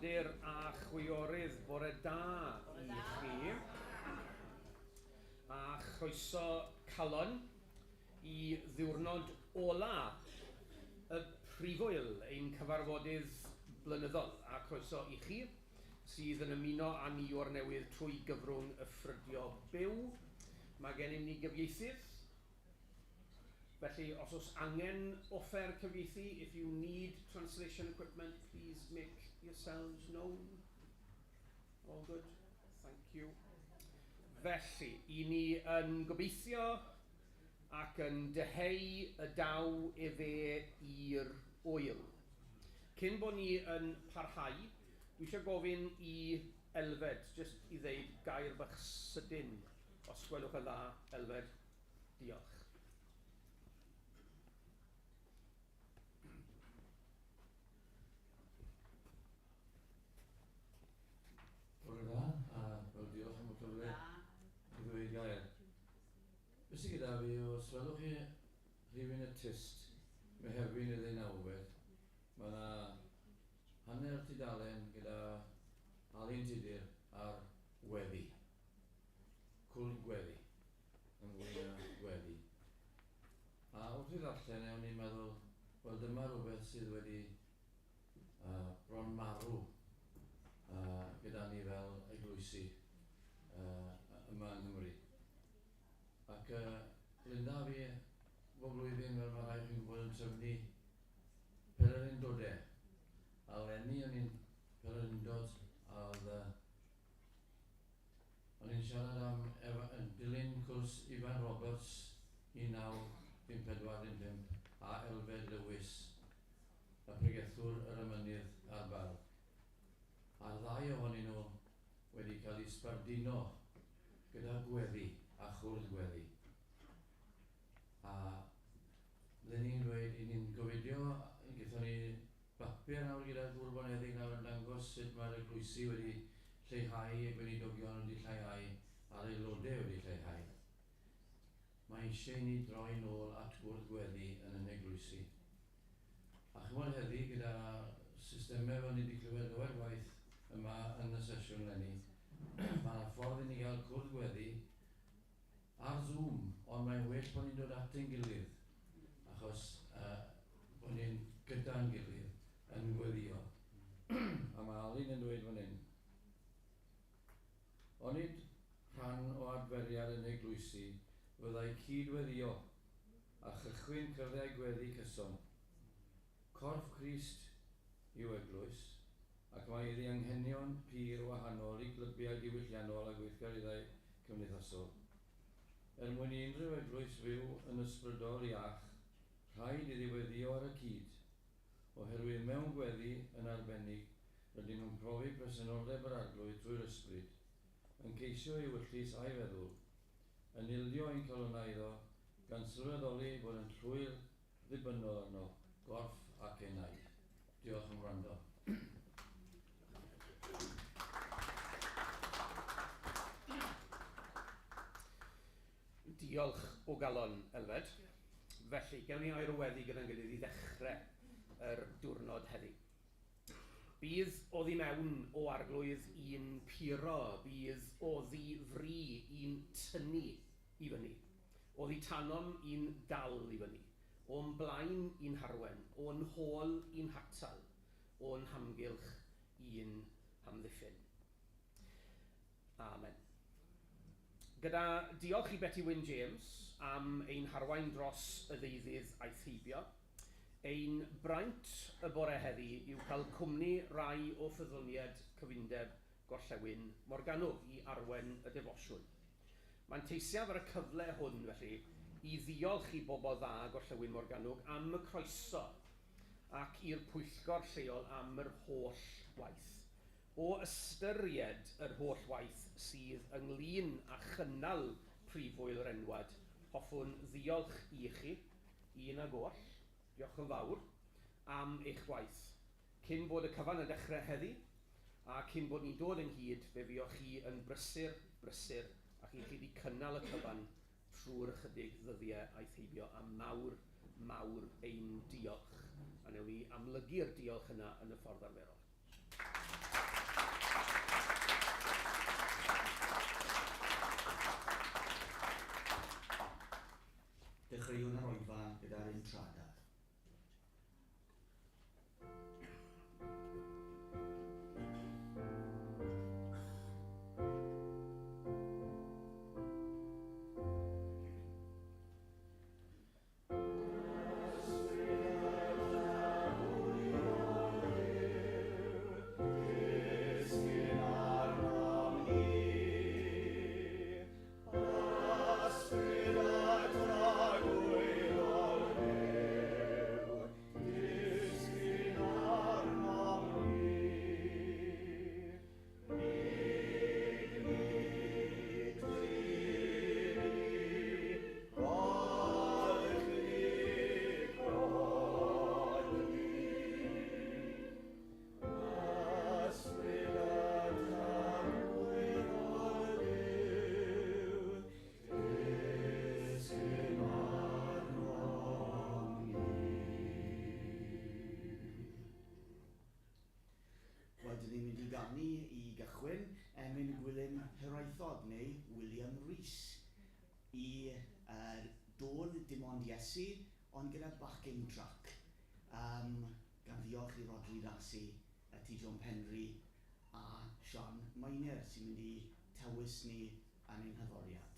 Cyfarfodydd a chwiorydd, bore da i chi. A chroeso calon i ddiwrnod ola y prifwyl ein cyfarfodydd blynyddol. A croeso i chi sydd yn ymuno â ni o'r newydd trwy gyfrwng y ffrydio byw. Mae gennym ni gyfieithydd. Felly, os oes angen offer cyfieithu, if you need translation equipment, please make yourselves known. All good? Thank you. Felly, i ni yn gobeithio ac yn deheu y daw efe i'r wyl. Cyn bod ni yn parhau, dwi eisiau gofyn i Elfed, jyst i ddeud gair bach sydyn, os gwelwch yn dda, Elfed. Diolch. Bore da, a diolch am y cyfle i ddweud gair. Be sydd gyda fi, os welwch chi rhywun y tyst, mae hefyn y ddeunawfed, mae yna hanner tudalen gyda Alun Tudur ar weddi. Cwrdd gweddi, yn fwy na gweddi. A wrth i ddarllen, ewn ni'n meddwl, wel dyma rhywbeth sydd wedi bron marw gyda ni fel eglwysi yma yng Nghymru. Ac Linda fi, bob blwyddyn fel mae rhaid chi'n gwybod yn trefnu Pererindodau. A lenni o'n i'n Pererindod, a o'n i'n siarad am dilyn cwrs Ifan Roberts 1954 a Elfed Lewis, a pregethwr yr Ymynydd a'r Bardd. A'r ddau ohonyn nhw wedi cael eu sbardino gyda gweddi a chwrdd gweddi. A dyn ni'n dweud, ni'n gofidio, gaethon ni bapur nawr gyda'r gwrboneddau nawr yn dangos sut mae'r eglwysi wedi lleihau, y gweinidogion wedi lleihau, a'r aelodau wedi lleihau. Mae eisiau ni droi nôl at gwrdd gweddi yn yn eglwysi. A chymod heddi gyda systemau fel ni wedi clywed llawer gwaith yma yn y sesiwn lenni, mae'na ffordd i ni gael cwrdd gweddi ar Zoom, ond mae'n well bod ni'n dod at ein gilydd, achos bod ni'n gyda'n gilydd yn gweddio. A mae Alun yn dweud fan hyn, onid rhan o adferiad yn eglwysi fyddai cydweddio a chychwyn cyfriau gweddi cyson. Corff Crist yw eglwys, ac mae iddi anghenion pur wahanol i glybiau diwylliannol a gweithgareddau cymdeithasol. Mwyn i unrhyw eglwys fyw yn ysbrydol iach, rhaid i ddiweddio ar y cyd, oherwydd mewn gweddi yn arbennig rydyn nhw'n profi presenoldeb yr arglwydd trwy'r ysbryd, yn ceisio i wyllus a'i feddwl, yn ildio ein colonneiddo gan sylweddoli bod yn llwyr ddibynnol arno, gorff ac enaid. Diolch am wrando. Diolch o galon, Elfed. Felly, gewn ni o'r weddi gyda'n gilydd i ddechrau yr diwrnod heddi. Bydd oddi mewn o arglwydd i'n puro, bydd oddi fri i'n tynnu i fyny, oddi tanom i'n dal i fyny, o'n blaen i'n harwen, o'n hôl i'n hatal, o'n hamgylch i'n hamddiffyn. Amen. Gyda diolch i Betty Wyn James am ein harwain dros y ddeuddydd a'i theibio, ein braint y bore heddi yw cael cwmni rai o ffyddloniad cyfundeb gorllewin Morgannwg i arwen y Defosiwn. Mae'n teisiaf ar y cyfle hwn felly i ddiolch i bobl dda gorllewin Morgannwg am y croeso ac i'r pwyllgor lleol am yr holl waith. O ystyried yr holl waith sydd ynglyn â chynnal prifwyl yr enwad, hoffwn ddiolch i chi, un ag oll, diolch yn fawr, am eich waith. Cyn bod y cyfan yn dechrau heddi, a cyn bod ni'n dod ynghyd, fe fuoch chi yn brysur, ac i chi wedi cynnal y cyfan trwy'r ychydig ddyddiau a'i theibio a mawr ein diolch. A newn ni amlygu'r diolch yna yn y ffordd arferol. yn tradar. I gychwyn, Emyn Gwilym Hiraethog neu William Rhys i dod dim ond Iesu ond gyda backing track. Gan ddiolch i Rodri Lassi, T. John Penry a Sean Miner sy'n mynd i tywys ni yn ein hyddoriad.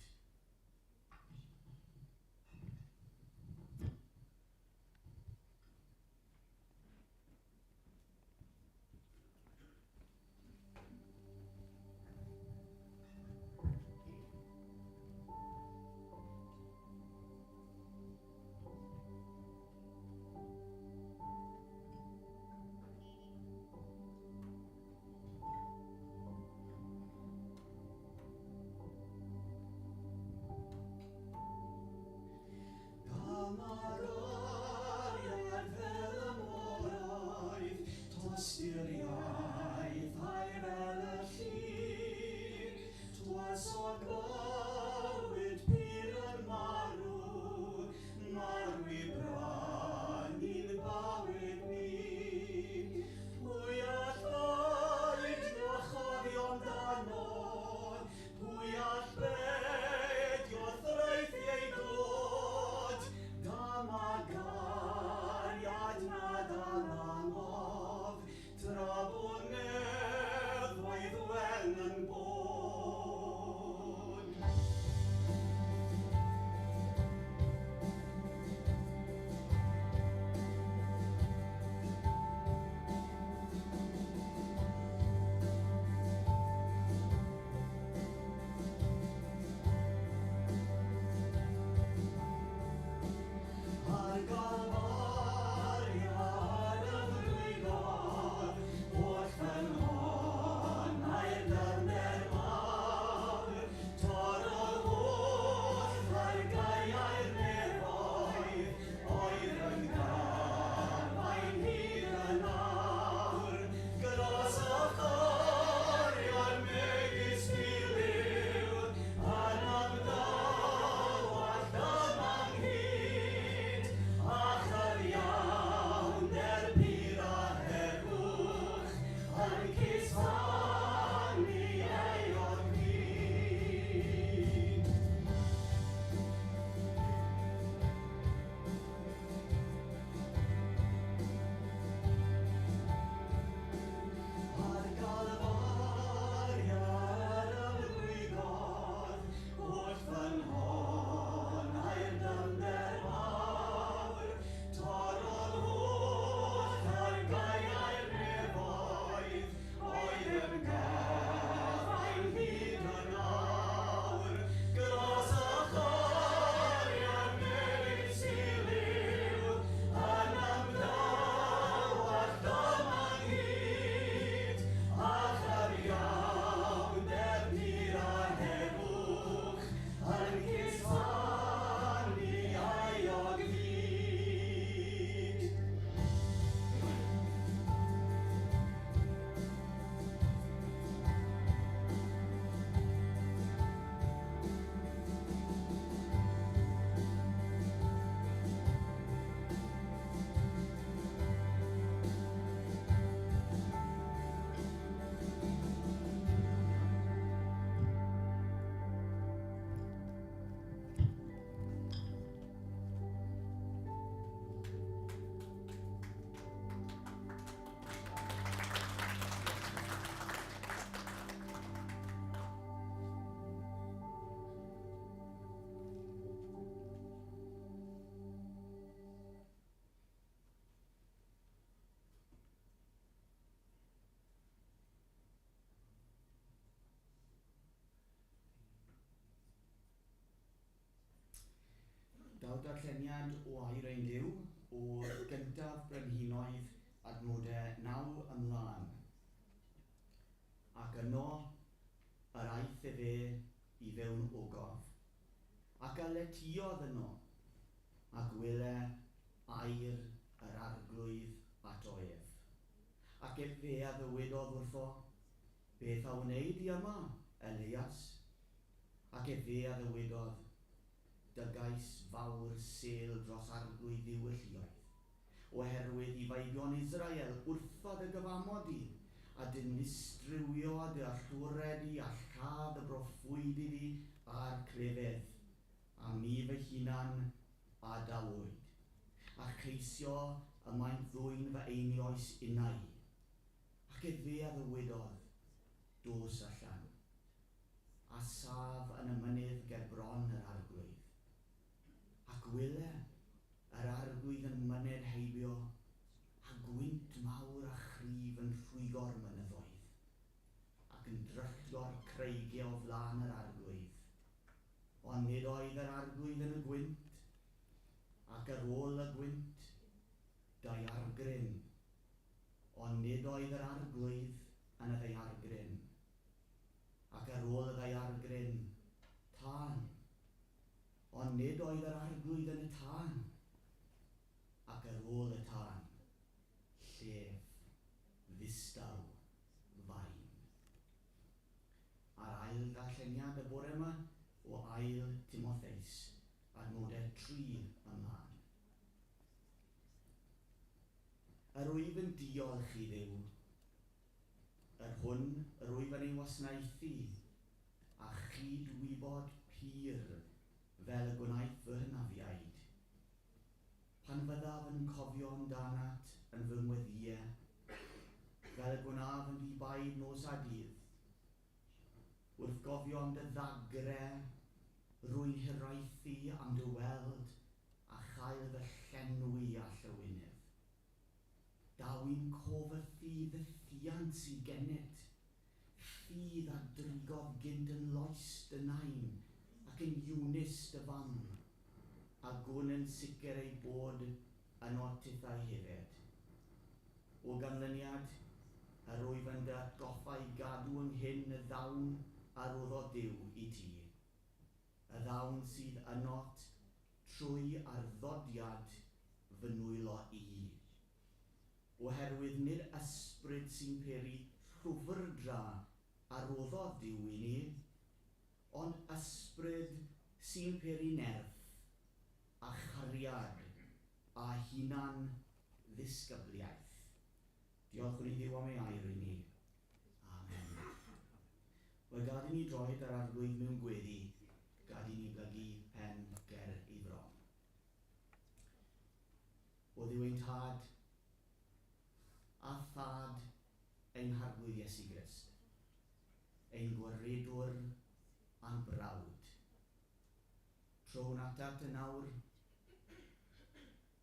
Daw darlleniad o Air ein Duw o gyntaf Brenhinoedd adnodau 9 ymlaen. Ac yno yr aeth e fe i fewn ogof. Ac aletiodd yno a gwyle air yr arglwydd at oef. Ac fe a ddywedodd wrtho, beth a wneud i yma, Elias? Ac fe a ddywedodd, dygais fawr sel dros arglwydd ddiwylliaeth, oherwydd i feibion Israel wrthod y gyfamod i, a dinistriwio dy allwred i a lladd y broffwydydd i a'r crefydd, a mi fy hunan a dawyd, a cheisio y maent ddwyn fy einioes unai. Ac fe a ddywedodd, dos allan, a saf yn y mynydd ger bron yr arglwydd. Ac wyle yr arglwydd yn myned heibio, a gwynt mawr a chrif yn rhwygo'r mynyddoedd, ac yn dryllio'r creigiau o flaen yr arglwydd. Ond nid oedd yr arglwydd yn y gwynt, ac ar ôl y gwynt, daeargryn. Ond nid oedd yr arglwydd yn y ddaeargryn, ac ar ôl y ddaeargryn, tân. Ond nid oedd yr arglwydd yn y tân, ac ar ôl y tân, llef, ddistaw, fain. A'r ail darlleniad y bore yma o ail Timotheus, adnodau 3 ymlaen. Yr wyf yn diolch i Dduw, yr wyf yn ei wasnaethu, a chydwybod pur fel y gwnaeth fy hynafiaid. Pan fyddaf yn cofio amdanat yn fy ngweddiau, fel y gwnaf yn dibaid nos a dydd, wrth gofio am dy ddagrau, rwy'n hiraethu am dy weld a chael fy llenwi a llywynydd. Daw i'n cofathu dy ffiant i genet, ffydd a drigodd gynt yn loes dy nain, ac yn Eunice dy fam, a gwn yn sicr ei bod yn otithau hefyd. O ganlyniad, yr wyf yn dy atgoffau gadw ynghyn y ddawn ar odd o Duw i ti, y ddawn sydd ynot trwy arddodiad fy nwylo i. Oherwydd nid ysbryd sy'n peri rhwfrdra ar odd o Duw i ni, ond ysbryd sy'n peri nerth a chariad a hunan ddisgybliaeth. Diolch yn ei Dduw am ei air i ni. Amen. Wel, gad i ni droed ar arglwydd mewn gweddi, gad i ni blygu pen ger ei fron. O Dduw ein tad, a thad ein harglwydd Iesu Grist, ein gwaredwr a'n brawd. Tro'n atat y nawr,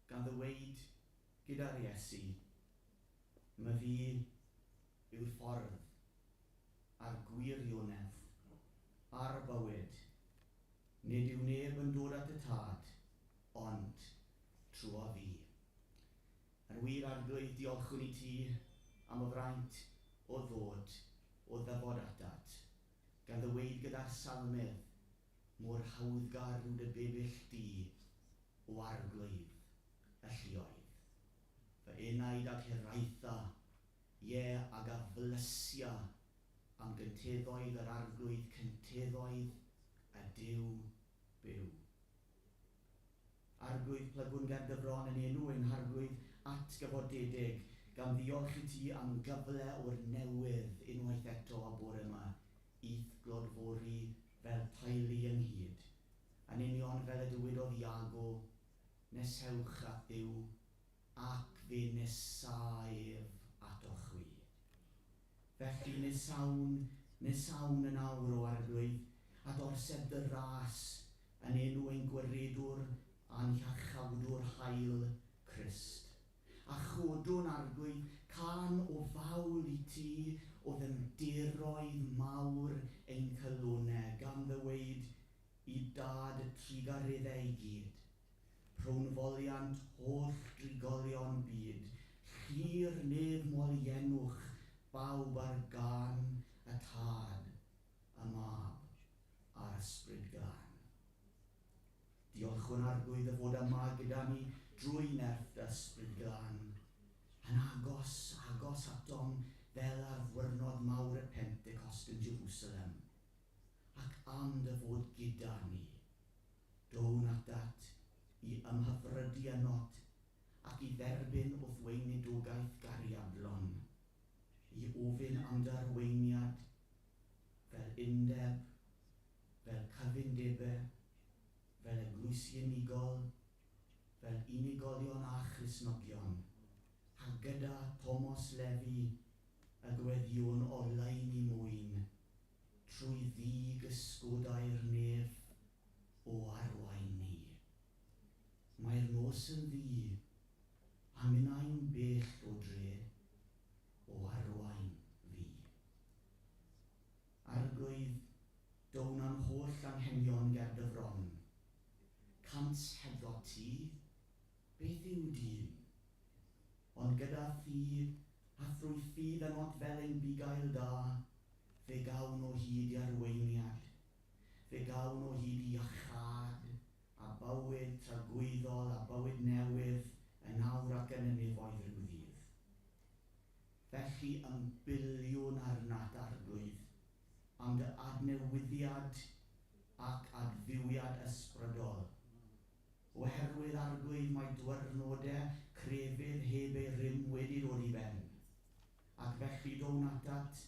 gan ddweud gyda'r Iesu, my fi yw'r ffordd a'r gwirionedd a'r bywyd. Nid yw neb yn dod at y tad, ond trwy fi. Yn wir arglwydd, diolchwn i ti am y fraint o ddod o ddyfod atat, gan ddweud gyda'r salmydd, mor hawddgar yw dy bebyll di o arglwydd y lluoedd. Fy enaid ag hiraetha, ie ag a flysia am gynteddoedd yr arglwydd cynteddoedd y Duw byw. Arglwydd plygwn ger dy bron yn enw ein harglwydd at gyfodedig, gan ddiolch i ti am gyfle o'r newydd unwaith eto a bore yma, i'th glodfori fel teulu ynghyd. Yn union fel y dywedodd Iago, nesewch at Dduw, ac fe nesaf atoch chwi. Felly nesawn yn awr o arglwydd, a dorsed dy ras yn enw ein gwaredwr a'n iachawdwr hael Crist. A chodwn arglwydd can o fawl i ti o ddymderoedd mawr ein cylonau, gan ddweud i dad y trigareddau i gyd, rhwng holl drigolion byd, llir nef mol ienwch, bawb ar gan y tad, y mab a'r ysbryd glân. Diolchwn Arglwydd y fod yma gyda ni drwy nerth ysbryd glân, yn agos atom fel ar ddwyrnod mawr y Pentecost yn Jerusalem, ac am dy fod gyda ni, down atat i ymhyfrydu ynot ac i dderbyn o ddweinidogaeth gariadlon, i ofyn am dy arweiniad fel undeb, fel cyfundebau, fel eglwysi unigol, fel unigolion a Christnogion, a gyda Thomas Levi, y gweddiwn o lein i mwyn, trwy ddigysgodau'r nef o arwain ni. Mae'r nos yn ddi, a minnau'n bell o dre, o arwain fi. Arglwydd, down am holl anghenion ger dy fron. Cant hebddo ti, beth yw dyn? Ond gyda thi, a thrwy ffydd ynot fel ein bugail da, fe gawn o hyd i arweiniad, fe gawn o hyd i iachad, a bywyd tragwyddol a bywyd newydd yn awr ac yn y nefoedd rhyw ddydd. Felly yn biliwn arnat Arglwydd, am dy adnewyddiad ac adfywiad ysbrydol. Oherwydd Arglwydd mae dwyrnodau crefydd heb ei rym wedi dod i ben, ac felly down atat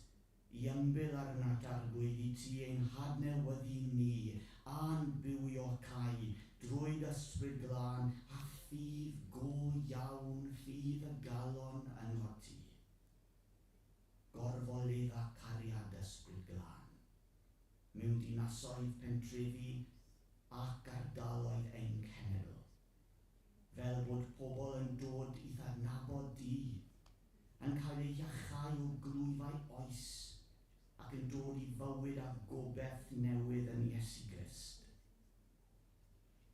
i ymbil arnat Arglwydd i ti ein hadnewyddu ni a'n bywio cau drwy ysbryd glân a ffydd go iawn, ffydd y galon yn hoti. Gorfolydd a cariad ysbryd glân, mewn dinasoedd pentrefi ac ardaloedd ein cenedl, fel bod pobl yn dod i ddadnabod di, yn cael ei iachau o glwyfau oes, ac yn dod i fywyd a gobeith newydd yn Iesu Grist.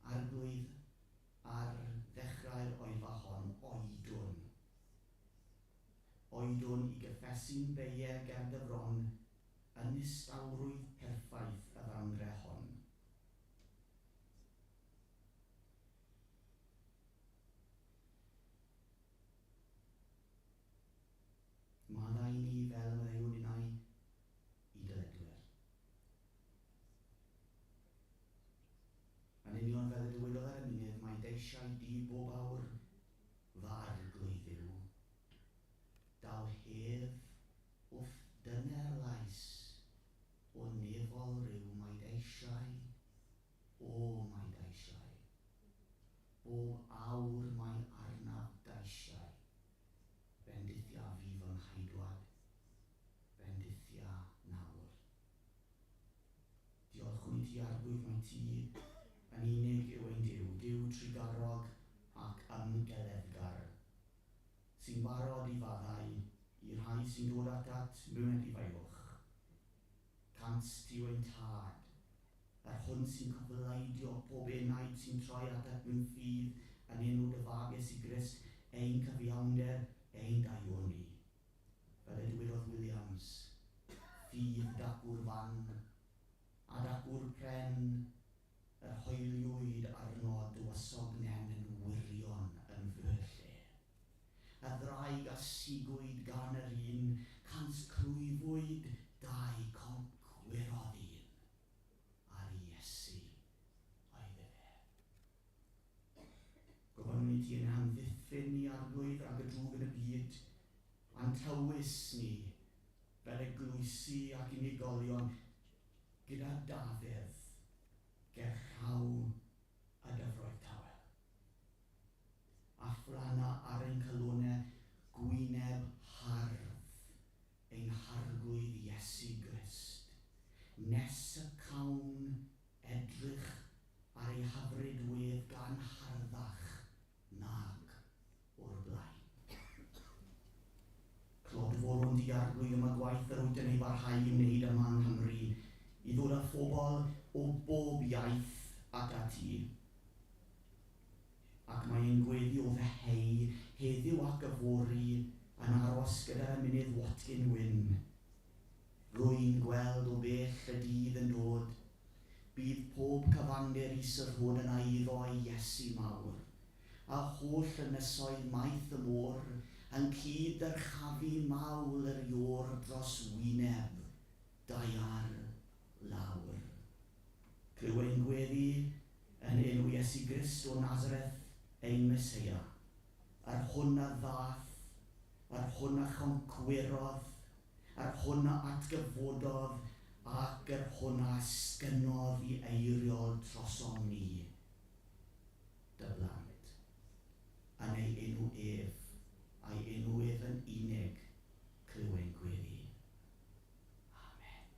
Arglwydd ar ddechrau'r oefa hon oedwn. Oedwn i gyffesu'n beiau ger dy fron yn istawrwydd perffaith y fangre hon. Maddau ni fel y meddewyd unai i dyledwyr. Yn union fel y dywedodd ar y mynydd, mae deisiau di bob awr fy arglwydd yw. Daw hedd wrth dyner lais o nefol ryw mae deisiau, mae deisiau. Bob awr mae arnaf deisiau. Bendithia fi fy nghaedwad, bendithia nawr. Diolchwn i ti Arglwydd, mae ti yn unig yw ein Duw, Duw trigarog ac ymgeleddgar, sy'n barod i faddau i'r rhai sy'n dod atat mewn edifeilwch. Cant ti yw ein tad, yr hwn sy'n cyfleidio pob enaid sy'n troi atat mewn ffydd yn enw dy fab Iesu Grist, ein cyfiawnder, ein daioni. Fel y dywedodd Williams, ffydd dacwr fan, a dacwr pren, yr hoeliwyd arno dywysognen yn wirion yn fy lle. Y ddraig a sigwyd gan yr un, cant crwyfwyd dau cont gwirodd un. Ar Iesu oedd e fe. Gofyn i ti yn hamddiffyn i Arglwydd ag y drwg yn y byd, a'n tywys ni fel eglwysi ac unigolion gyda dafydd gerllaw y dyfroedd tawel. A phlanna ar ein cylonau gwyneb hardd ein harglwydd Iesu Grist, nes y cawn edrych ar ei hyfryd wedd gan harddach nag o'r blaen. Clodforwn di Arglwydd am y gwaith yr wyt yn ei barhau i wneud yma yng Nghymru, i ddod â phobl o bob iaith at ti. ac mae e'n gweddi o ddeheu heddiw ac yfori yn aros gyda'r ymunydd Watkin Wyn. Rwy'n gweld o bell y dydd yn dod, bydd pob cyfandir Is-yr-Hod yn eiddo ei Iesu mawr, a holl ynysoedd maith y môr yn cyd-dyrchafu mawl yr ior dros wyneb, daiar lawr. Clywem gweddi yn enw Iesu Grist o Nazareth, ein Meseia, ar hwn a ddath, ar hwn a choncwirodd, ar hwn a atgyfododd, ac ar hwn a sgynnodd i eiriol trosom ni. Dy blant, yn ei enw ef, a'i enw ef yn unig, clywem gweddi. Amen.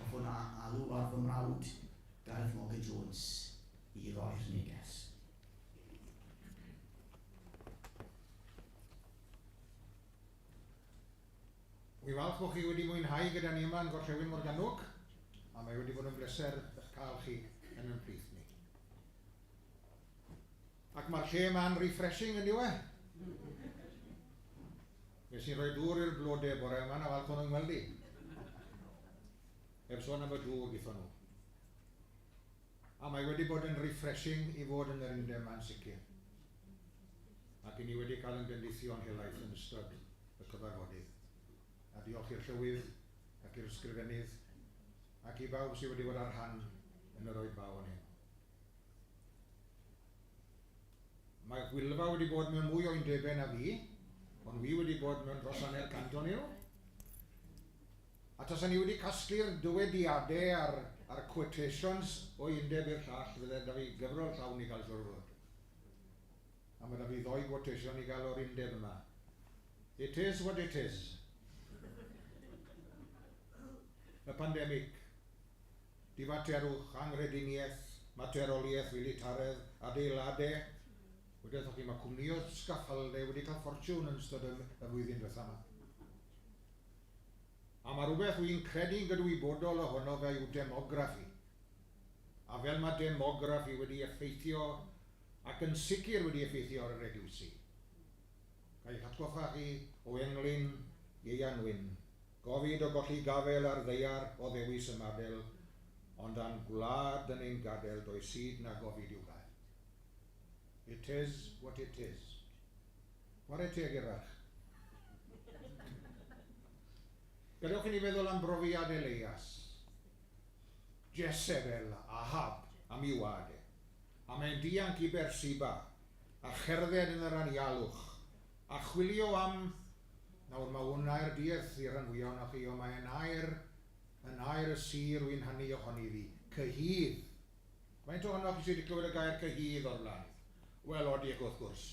Hoffwn alw ar fy mrawd, Gareth Morgan Jones, i roi'r neges. Wi falch bod chi wedi mwynhau gyda ni yma yn Gorllewin Morgannwg, a mae wedi bod yn bleser eich cael chi yn ein plith ni. Ac mae'r lle yma'n refreshing yn diwe. Nes i'n rhoi dŵr i'r blodau bore yma na falch o'n yng ngweld i. Ef sôn am y dŵr gyda nhw. A mae wedi bod yn refreshing i fod yn yr undeb yma'n sicr. Ac i ni wedi cael yn gyndithio'n helaeth yn ystod y cyfarfodydd. A diolch i'r llywydd ac i'r ysgrifennydd ac i bawb sydd wedi bod ar rhan yn yr oed baw yn hyn. Mae Gwylfa wedi bod mewn mwy o undebau na fi, ond fi wedi bod mewn dros hanner cant o'n nhw. A tasan ni wedi casglu'r dywediadau a'r quotations o undeb i'r llall, fydde da fi gyfrol llawn i gael siwrfod. A mae da fi ddoi quotation i gael o'r undeb yma. It is what it is. Y pandemig, difaterwch, angrediniaeth, materoliaeth, filitaredd, adeiladau. Wedyn chi, mae cwmnïo sgaffaldau wedi cael ffortiwn yn ystod y flwyddyn diwethaf yma. A mae rhywbeth wy'n credu'n gydwybodol ohono fe yw demograffi. A fel mae demograffi wedi effeithio, ac yn sicr wedi effeithio ar yr eglwysi. Gael eich atgoffa chi o englyn Ieian Wyn. Gofid o golli gafel ar ddeiar o ddewis y mabel, ond am gwlad yn ein gadael does hyd na gofid i'w gael. It is what it is. Ware teg i'r ferch. Gadewch i ni feddwl am brofiad Elias, Jezebel, Ahab, am i'w wade. A mae'n dianc i Bersiba, a cherdded yn yr anialwch, a chwilio am. Nawr mae hwn air dieth i'r rhan fwyaf o'na chi, o mae'n air y sir wy'n hynny ohoni fi. Cyhydd. Faint ohonoch chi sydd wedi clywed y gair cyhydd o'r blaen? Wel, odi ac wrth gwrs.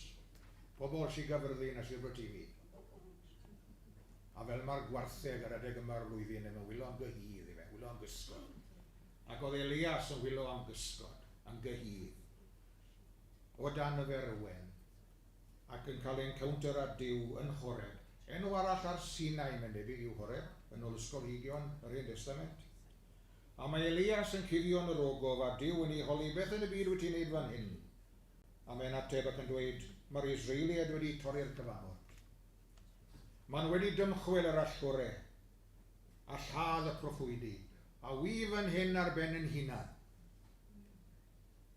Pobl sy'n gyfyrddin a sy'n Aberteifi. A fel mae'r gwartheg ar adeg yma'r flwyddyn yn wylo am gyhydd i fe, wylo am gysgod. Ac oedd Elias yn wylo am gysgod, am gyhydd. O dan y ferwen, ac yn cael encounter â Duw yn Choreb. Enw arall ar Sinai mae'n debyg i'w Choreb, yn ôl ysgolheigion yr Hen Testament. A mae Elias yn cuddio yn yr ogof a Duw yn ei holi beth yn y byd wyt ti'n neud fan hyn. A mae'n ateb ac yn dweud, mae'r Israeliad wedi torri'r cyfamod. Ma'n wedi dymchwel yr allwre, a lladd y proffwydi, a wi fan hyn ar ben yn hunan.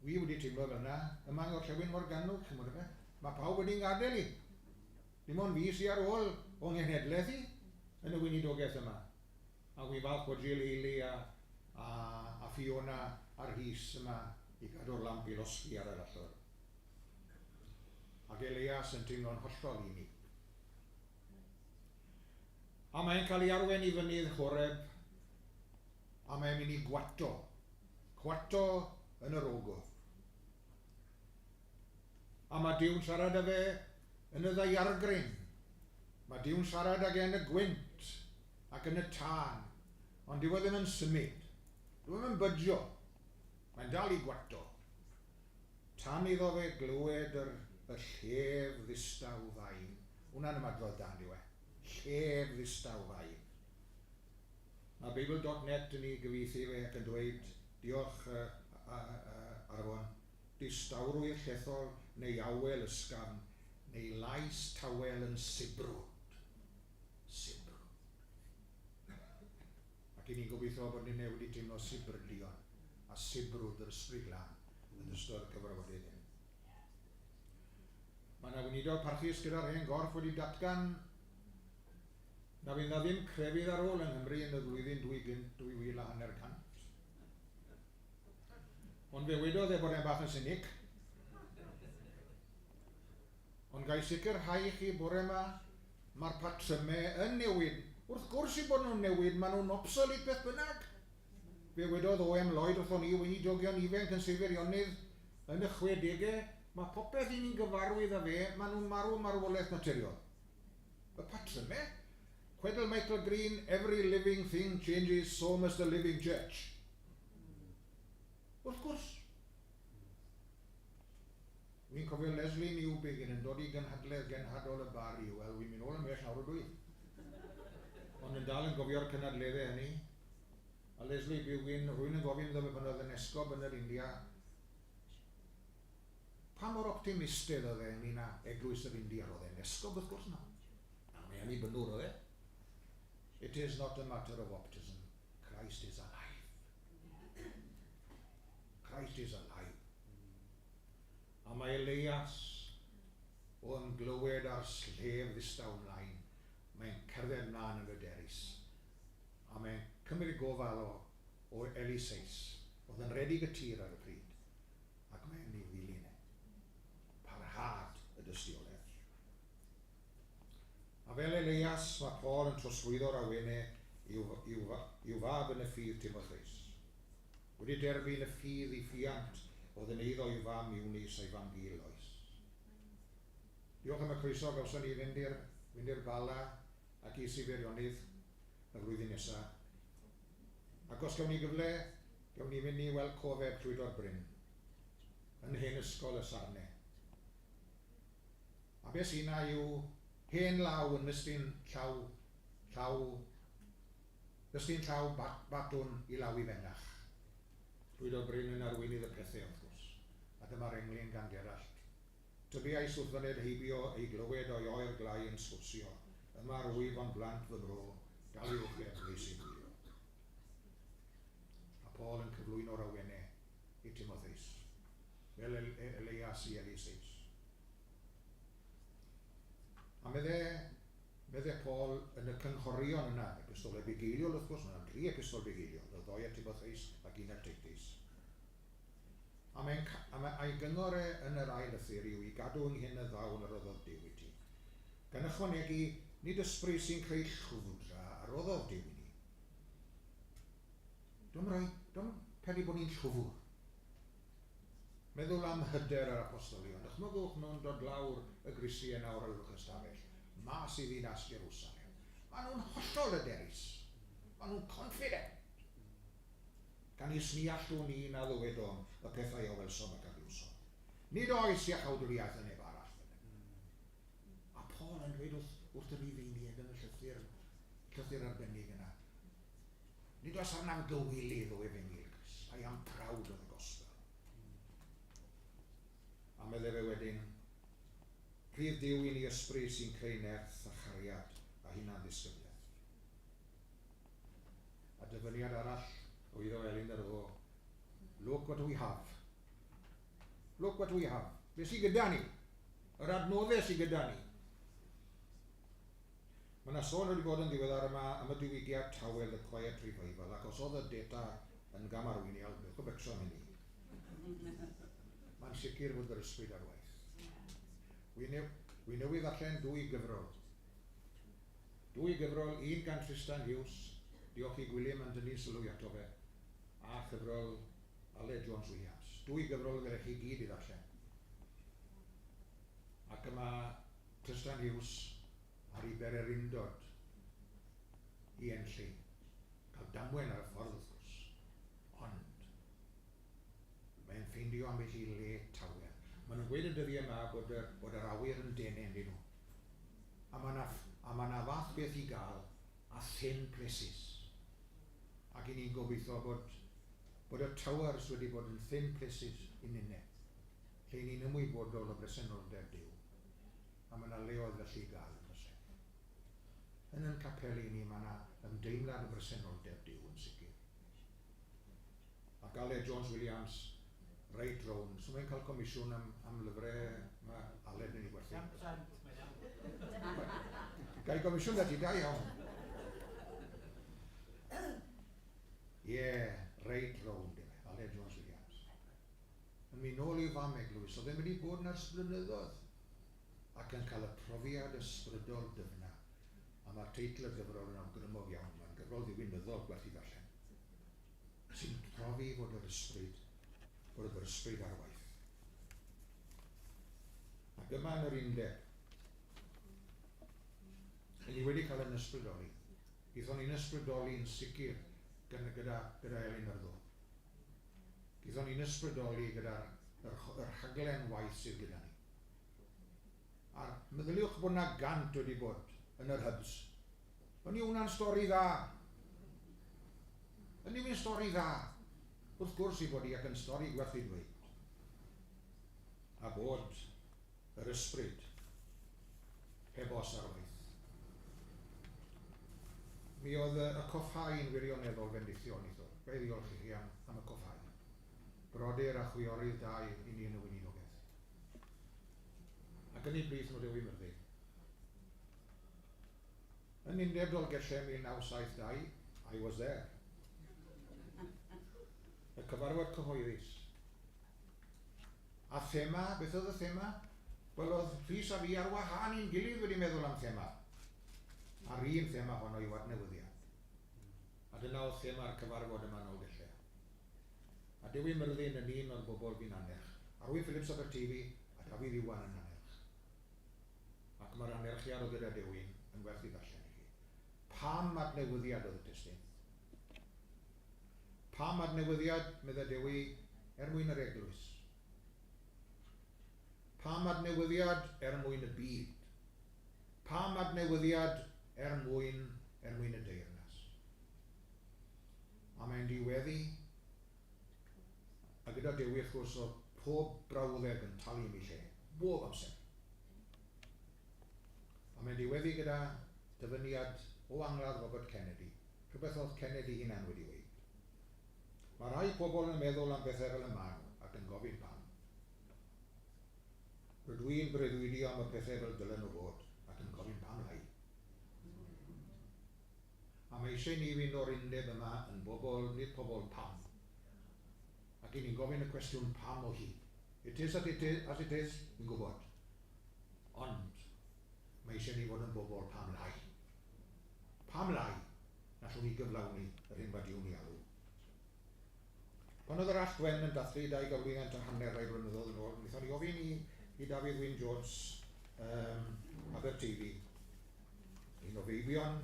Wi wedi teimlo fel yna, yma yn Gorllewin Morgannwg, chymod fe. Mae pawb wedi'n gadael i. Dim ond fi sy'n ar ôl o'n nghenhedlaeth i yn y weinidogaeth yma. A wi falch bod Jill Eili a Fiona a'r hys yma i gadw'r lamp i losgi ar yr allor. Ac Elias yn teimlo'n hollol unig. A mae'n cael ei arwen i fynydd Choreb, a mae'n mynd i gwato yn yr ogof. A mae Duw'n siarad â fe yn y ddaiargryn. Mae Duw'n siarad ag yn y gwynt ac yn y tân, ond dyw e ddim yn symud. Dyw e ddim yn bydio. Mae'n dal i gwato. Tan iddo fe glywed yr llef ddistaw fain. Hwna'n ymadrodd dan dyw e. Llef ddistaw fain. Mae Bible.net yn ei gyfieithu fe ac yn dweud, diolch arfon, distawrwyr llethol neu awel ysgafn, neu lais tawel yn sibrwd. Sibrwd. Ac i ni'n gobeithio bod ni'n newid i teimlo sibrydion a sibrwd yr ysbryd lan yn ystod y cyfarfodydd hyn. Mae yna weinidog parchus gyda'r hen gorff wedi datgan na fydd na ddim crefydd ar ôl yng Nghymru yn y flwyddyn 2050. Ond fe wedodd bod e'n bach yn sinig. Ond gai sicrhau chi bore yma, mae'r patrymau yn newid. Wrth gwrs i bod nhw'n newid, maen nhw'n obsolet beth bynnag. Fe wedodd O.M. Lloyd wrthon ni weinidogion ifanc yn Cyfarfodydd yn y 60au, mae popeth i ni'n gyfarwydd â fe, maen nhw'n marw marwolaeth naturiol. Y patrymau? Chwedl Michael Green, every living thing changes, so must the living church. Wrth gwrs. Wy'n cofio Leslie Newbigin yn dod i gynhadledd genhadol y bari, wel, wy'n mynd ôl yn well nawr o dwy. Ond yn dal yn gofio'r cynhadleddau hynny. A Leslie Bugin, rwy'n yn gofyn iddo fe pan oedd yn esgob yn yr India, pa mor optimistedd oedd e ynglyn â eglwys yr India oedd e'n esgob wrth gwrs na. A mae hynny bynwr oedd e. It is not a matter of optimism. Christ is alive. Christ is alive. A mae Elias o'n glywed ar slef ddistaw ymlaen. Mae'n cerdded mlaen yn y derys. A mae'n cymryd gofal o Eliseis. Oedd yn redig y tir ar y pryd. Ac mae'n ei ddilyn e. Parhad y dystiolaeth. A fel Elias, mae Paul yn trosglwyddo'r awenau i'w fab yn y ffydd Timotheus. Wedi derbyn y ffydd i ffiant oedd yn eiddo i'w fam Eunice a'i fam Gil oes. Diolch am y croeso gawson ni fynd i'r Bala ac i Cyfarfodydd y flwyddyn nesaf. Ac os gawn ni gyfle, gawn ni fynd i weld cofeb Llwydor Bryn yn hen ysgol y Sarne. A beth sy'n yw hen law yn mystyn llaw batwn i law i fennach. Llwydor Bryn yn arweinydd y pethau wrth gwrs. A dyma'r englyn gan Gerallt. Tybiais wrth faned heibio ei glywed o'i oer glai yn sgwrsio. Yma'r wyf o'n blant fy bro, dal i'w geblu sy'n gwylio. A Paul yn cyflwyno'r awenau i Timotheus, fel Elias i Eliseis. A medde Paul yn y cynghorion yna, epistol bugeiliol wrth gwrs, yna'n 3 epistol bugeiliol, y 2 at Timotheus ac 1 at Titus. A a'i gyngor yn yr ail ythyr yw i gadw ynghyn y ddawn yr roddodd Duw i ti. Gan ychwanegu, nid ysbryd sy'n creu llwfdra a roddodd Duw i ni. Dwi'n peri bod ni'n llwfwr. Meddwl am hyder yr apostolion. Dychmygwch nhw'n dod lawr y grisi yn awr alwch ystafell. Mas i ddinas Jerusalem. Maen nhw'n hollol hyderus. Maen nhw'n confident. Gan i sni allwn ni na ddywedom y pethau o welsom ac aglusom. Nid oes iach awdwriaeth yn ef arall. A Paul yn dweud wrth yr Ifeiniaid yn y llythyr arbennig yna. Nid oes arnaf gywilydd o Efengyl. I am proud of the gospel. A meddai fe wedyn, rhydd Duw i ni ysbryd sy'n creu nerth a chariad a hunan ddisgybliaeth. A dyfyniad arall o iddo Elin ar o, look what we have. Look what we have. Be sy'n gyda ni? Yr adnoddau sy'n gyda ni. Mae yna sôn wedi bod yn ddiweddar yma am y diwygiad tawel y Quiet Revival, ac os oedd y data yn gamarweiniol, beth o becso am hynny. Mae'n sicr fod yr ysbryd ar waith. Wy newydd allan 2 gyfrol. 2 gyfrol, un gan Tristan Hughes, diolch i Gwilym yn dynnu sylw ato fe, a chyfrol Aled Jones Williams. 2 gyfrol gyda chi gyd i ddarllen. Ac yma Tristan Hughes ar ei bererindod i enlli. Cael damwen ar y ffordd wrth gwrs. Ond mae'n ffeindio am eich i le tawel. Maen nhw'n gweud y dyddiau yma bod yr awyr yn denu yn nhw. A mae yna fath beth i gael a thin plesus. Ac i ni'n gobeithio bod bod y towers wedi bod yn thin places in unne, lle ni'n ymwybodol o bresenoldeb Duw, a mae yna leoedd felly i gael yn ysef. Yn ein capeli ni mae yna ymdeimlad o bresenoldeb Duw yn sicr. A Galed Jones Williams, reit rown, so mae'n cael comisiwn am lyfrau mae Aled yn ei gwerthu. Gai comisiwn da ti, da iawn. Reit rown, di fe, Aled Jones Williams. Yn mynd nôl i'w fam eglwys, oedd e'n mynd i bod yn ars blynyddoedd ac yn cael y profiad ysbrydol dyfna. A mae'r teitl y gyfrol yn awgrymog iawn, mae'n gyfrol ddiwynyddol gwerth i ddarllen. Sy'n profi fod yr ysbryd ar waith. Ac yma yn yr undeb, ni wedi cael yn ysbrydoli. Gython ni'n ysbrydoli yn sicr gyda Elin Arddo. Gython ni'n ysbrydoli gyda'r rhaglen waith sydd gyda ni. A meddyliwch bod yna gant wedi bod yn yr hubs. Yn yw hwnna'n stori dda. Yn yw hwnna'n stori dda. Wrth gwrs i bod i ac yn stori gwerthu dweud. A bod yr ysbryd heb os ar waith. Mi oedd y coffau wirioneddol fendithion i ddod. Fe ddiolch i chi am y coffau. Brodyr a chwiorydd da i ni yn y weinidogeth. Ac yn ei blith nhw Dewi Myrddin. Yn undeb Dolgellau 1972, I was there. Y cyfarfod cyhoeddus. A thema, beth oedd y thema? Wel, oedd Rhys a fi ar wahân i'n gilydd wedi meddwl am thema. A'r un thema honno i adnewyddiad. A dyna oedd thema'r cyfarfod yma nôl gellau. A Dewi Myrddin yn un o'r bobl fi'n annerch. Arwyn Phillips Aberteifi a Dafydd Iwan yn annerch. Ac mae'r anerchiad o gyda Dewi yn werth i ddarllen i chi. Pam adnewyddiad oedd y testyn? Pam adnewyddiad, medda Dewi, mwyn yr eglwys? Pam adnewyddiad mwyn y byd? Pam adnewyddiad mwyn y deyrnas? A mae'n diweddu, a gyda Dewi wrth gwrs o pob brawddeg yn talu am ei lle, bob amser. A mae'n diweddu gyda dyfyniad o angladd Robert Kennedy, rhywbeth oedd Kennedy hunan wedi dweud. Mae rai pobl yn meddwl am bethau fel y maen ac yn gofyn pam. Rydw i'n breuddwydio am y pethau fel dylen nhw fod ac yn gofyn pam lai. A mae eisiau ni fynd o'r undeb yma yn bobl, nid pobl pam. Ac i ni'n gofyn y cwestiwn pam o hi. It is as it is, fi'n gwybod. Ond, mae eisiau ni fod yn bobl pam lai. Pam lai, nallwn ni gyflawni yr hyn bad yw'n i alw. Pan oedd yr all Gwen yn dathlu 2 gawlyniant yn hanner rai blynyddoedd yn ôl, wnaethon ni ofyn i Dafydd Wyn Jones Aberteifi, un o feibion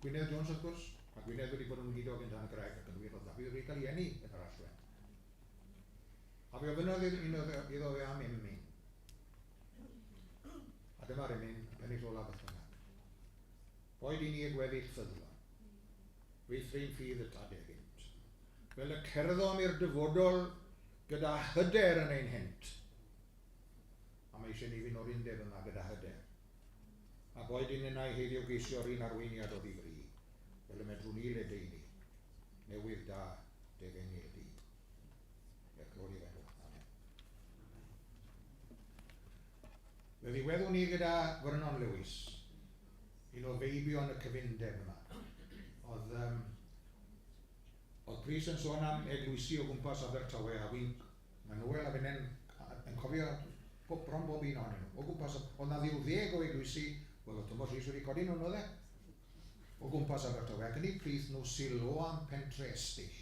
Gwener Jones wrth gwrs, a Gwener wedi bod yn wydog yn dan y Greg ac yn wir oedd Dafydd wedi cael ei eni yn yr allwen. A fe ofynodd iddo fe am emyn. A dyma'r emyn, pennill ola beth bynnag. Boed i ni y gweddill ffyddlon, feithrin ffydd y tadegynt. Fel y cerddom i'r dyfodol gyda hyder yn ein hent. A mae eisiau ni fynd o'r undeb yma gyda hyder. A boed i'n yna i heddiw geisio'r un arweiniad o ddifri, fel y medrwn ni le deini, newydd da defenni y byd. I'r glori fenw. Amen. Fe ddiweddwn ni gyda Vernon Lewis, un o feibion y cyfundeb yma. Oedd Pris yn sôn am eglwysi o gwmpas Abertawe a fi'n Manuel a fynen yn cofio bron bob un ohonyn nhw. O gwmpas, oedd na 10 o eglwysi, wel oedd Thomas Rhys wedi codi nhw'n oedd e? O gwmpas Abertawe, ac yn ei plith nhw silo am pentre estyll.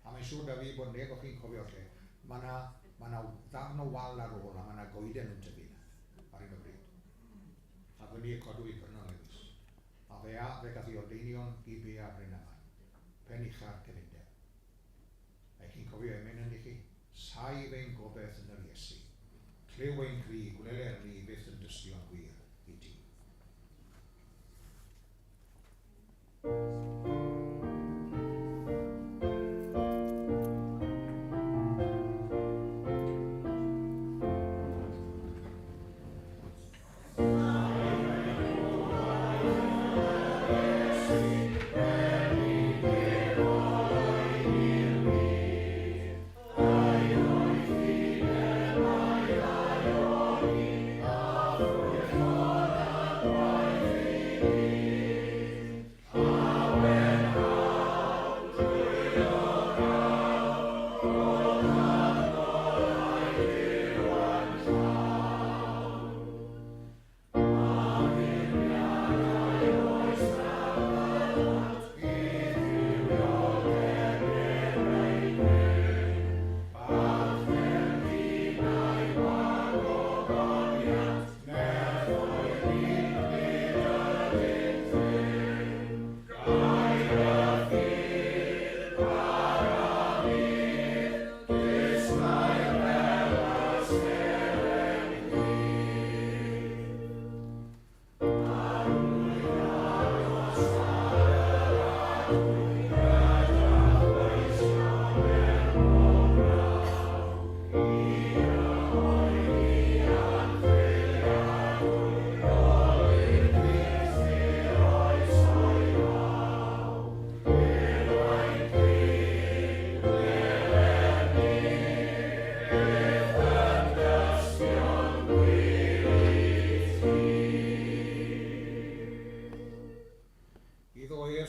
A mae'n siŵr da fi bod neb o'ch chi'n cofio lle. Mae yna ddarn o wal ar ôl a mae yna goeden yn tyfu ar un o bryd. A fyny y codw i Vernon Lewis. A fe gath i ordeinion i be a Bryn Aman. Pen ucha'r cyfundeb. A chi'n cofio emyn yn i chi? Sai fe'n gobeith yn yr Iesu. Clew ein cri, gwneler ni beth yn dystio'n gwir i ti.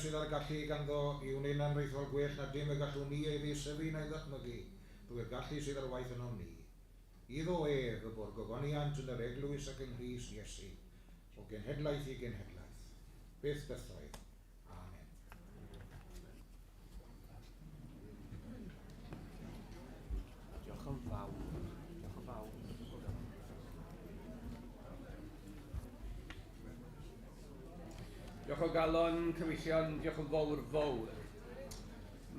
sydd ar gallu ganddo i wneud anreithiol gwell na dim y gallwn ni ei ddisyfu neu ddatblygu, drwy'r gallu sydd ar waith yno ni. Iddo ef y bod gogoniant yn yr eglwys ac yng Nghrist Iesu, o genhedlaeth i genhedlaeth. Byth bythoedd. Amen. Diolch yn fawr. Diolch yn fawr. Diolch o galon, cyfeillion, diolch yn fawr.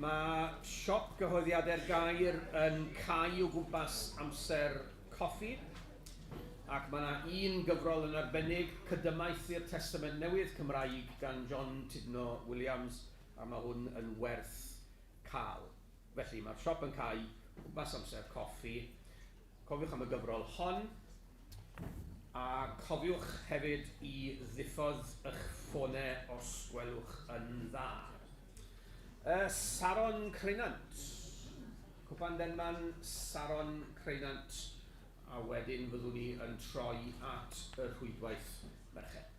Mae siop gyhoeddiadau'r gair yn cau o gwmpas amser coffi, ac mae yna un gyfrol yn arbennig, Cydymaeth i'r Testament Newydd Cymraeg gan John Tidno Williams, a mae hwn yn werth cael. Felly mae'r siop yn cau o gwmpas amser coffi. Cofiwch am y gyfrol hon, a cofiwch hefyd i ddiffodd eich ffonau os gwelwch yn dda. Saron Creinant. Cwpan Denman, Saron Creinant, a wedyn fyddwn ni yn troi at y rhwydwaith merched.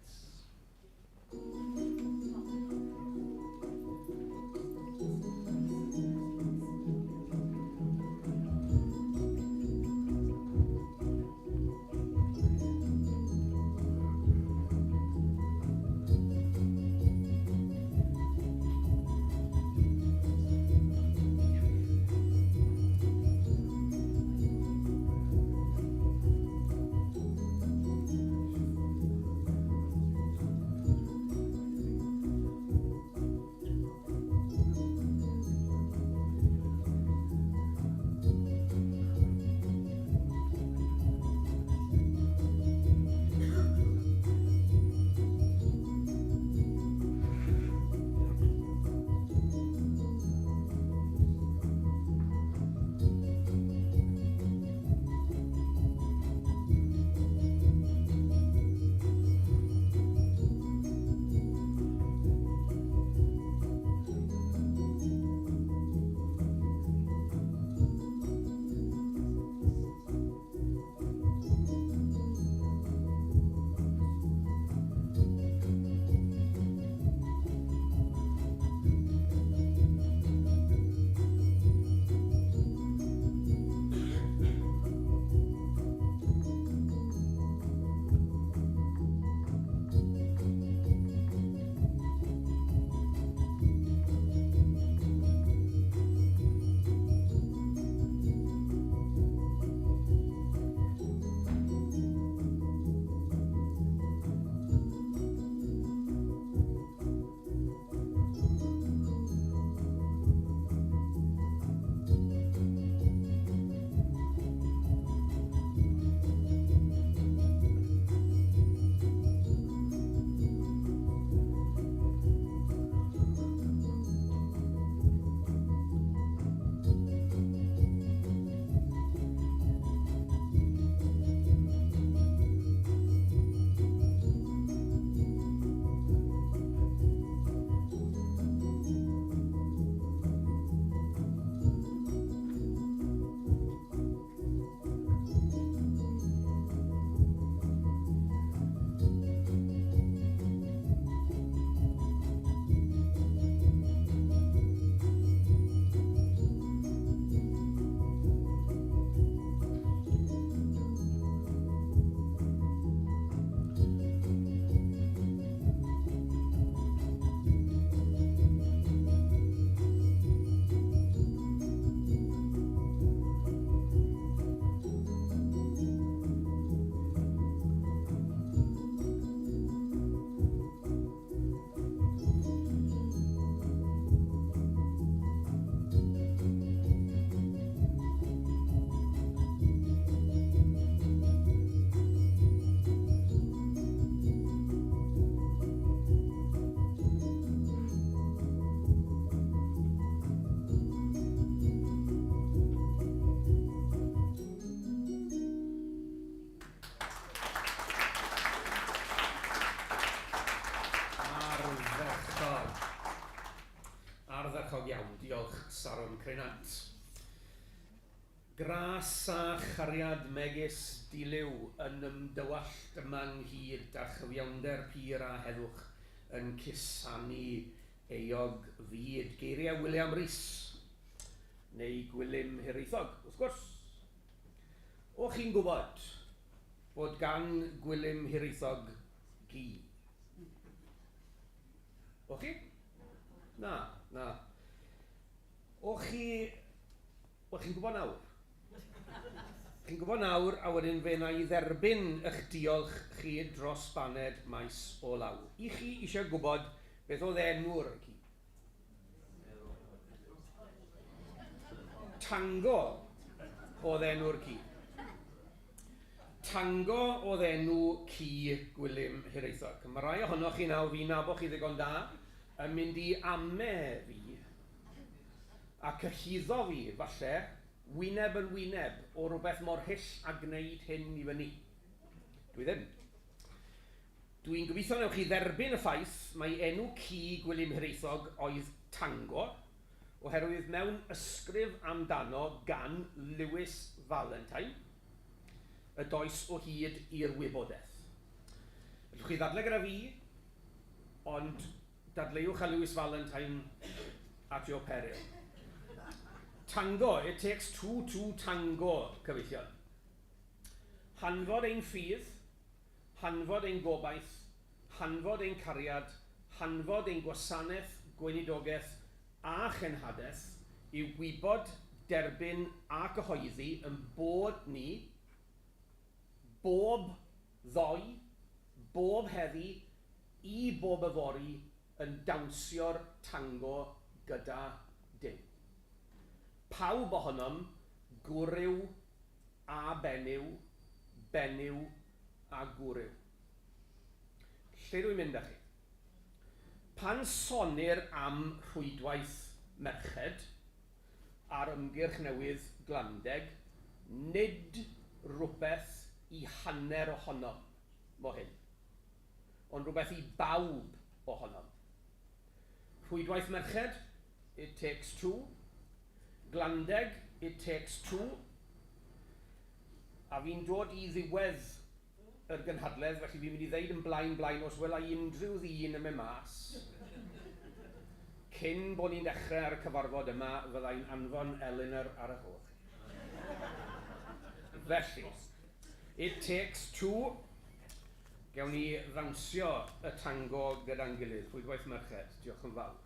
Hiraethog iawn, diolch Saron Creinant. Gras a chariad megis dilyw yn ymdywallt yma ynghyd a chyfiawnder pur a heddwch yn cusanu eog fyd. Geiriau William Rhys, neu Gwilym Hiraethog, wrth gwrs. O'ch chi'n gwybod bod gan Gwilym Hiraethog gi? O'ch chi? Na. O'ch chi'n gwybod nawr? Chi'n gwybod nawr, a wedyn fe na I dderbyn eich diolch chi dros baned maes o law. I chi eisiau gwybod beth oedd enw'r ci? Tango oedd enw'r ci. Tango oedd enw ci Gwilym Hiraethog. Mae rai ohonoch chi nawr fi nabod chi ddigon da yn mynd I ame fi a cyhyddo fi, falle, wyneb yn wyneb o rhywbeth mor hyll a gwneud hyn I fyny. Dwi ddim. Dwi'n gobeithio newch chi dderbyn y ffaith mae enw ci Gwilym Hiraethog oedd Tango, oherwydd mewn ysgrif amdano gan Lewis Valentine, y does o hyd i'r wybodaeth. Ydych chi ddadlau gyda fi, ond dadleuwch a Lewis Valentine at your peril. Tango, it takes two to tango, cyfeillion. Hanfod ein ffydd, hanfod ein gobaith, hanfod ein cariad, hanfod ein gwasanaeth, gweinidogaeth a chenhadaeth I wybod, derbyn a cyhoeddi yn bod ni, bob ddoi, bob heddi, I bob yfori yn dawnsio'r tango gyda Duw. Pawb ohonom, gwryw a benyw, benyw a gwryw. Lle dwi'n mynd â chi? Pan sonir am rhwydwaith merched ar ymgyrch newydd Glandeg, nid rhywbeth I hanner ohonom mo hyn, ond rhywbeth I bawb ohonom. Rhwydwaith merched, it takes two. Glandeg, it takes two. A fi'n dod I ddiwedd yr gynhadledd, felly fi'n mynd I ddeud yn blaen os wela I unrhyw ddyn yn mynd mas. Cyn bod ni'n dechrau ar y cyfarfod yma, fyddai'n anfon Elinor ar y holl. Felly, it takes two. Gewn ni ddawnsio y tango gyda'n gilydd. Rhwydwaith merched. Diolch yn fawr.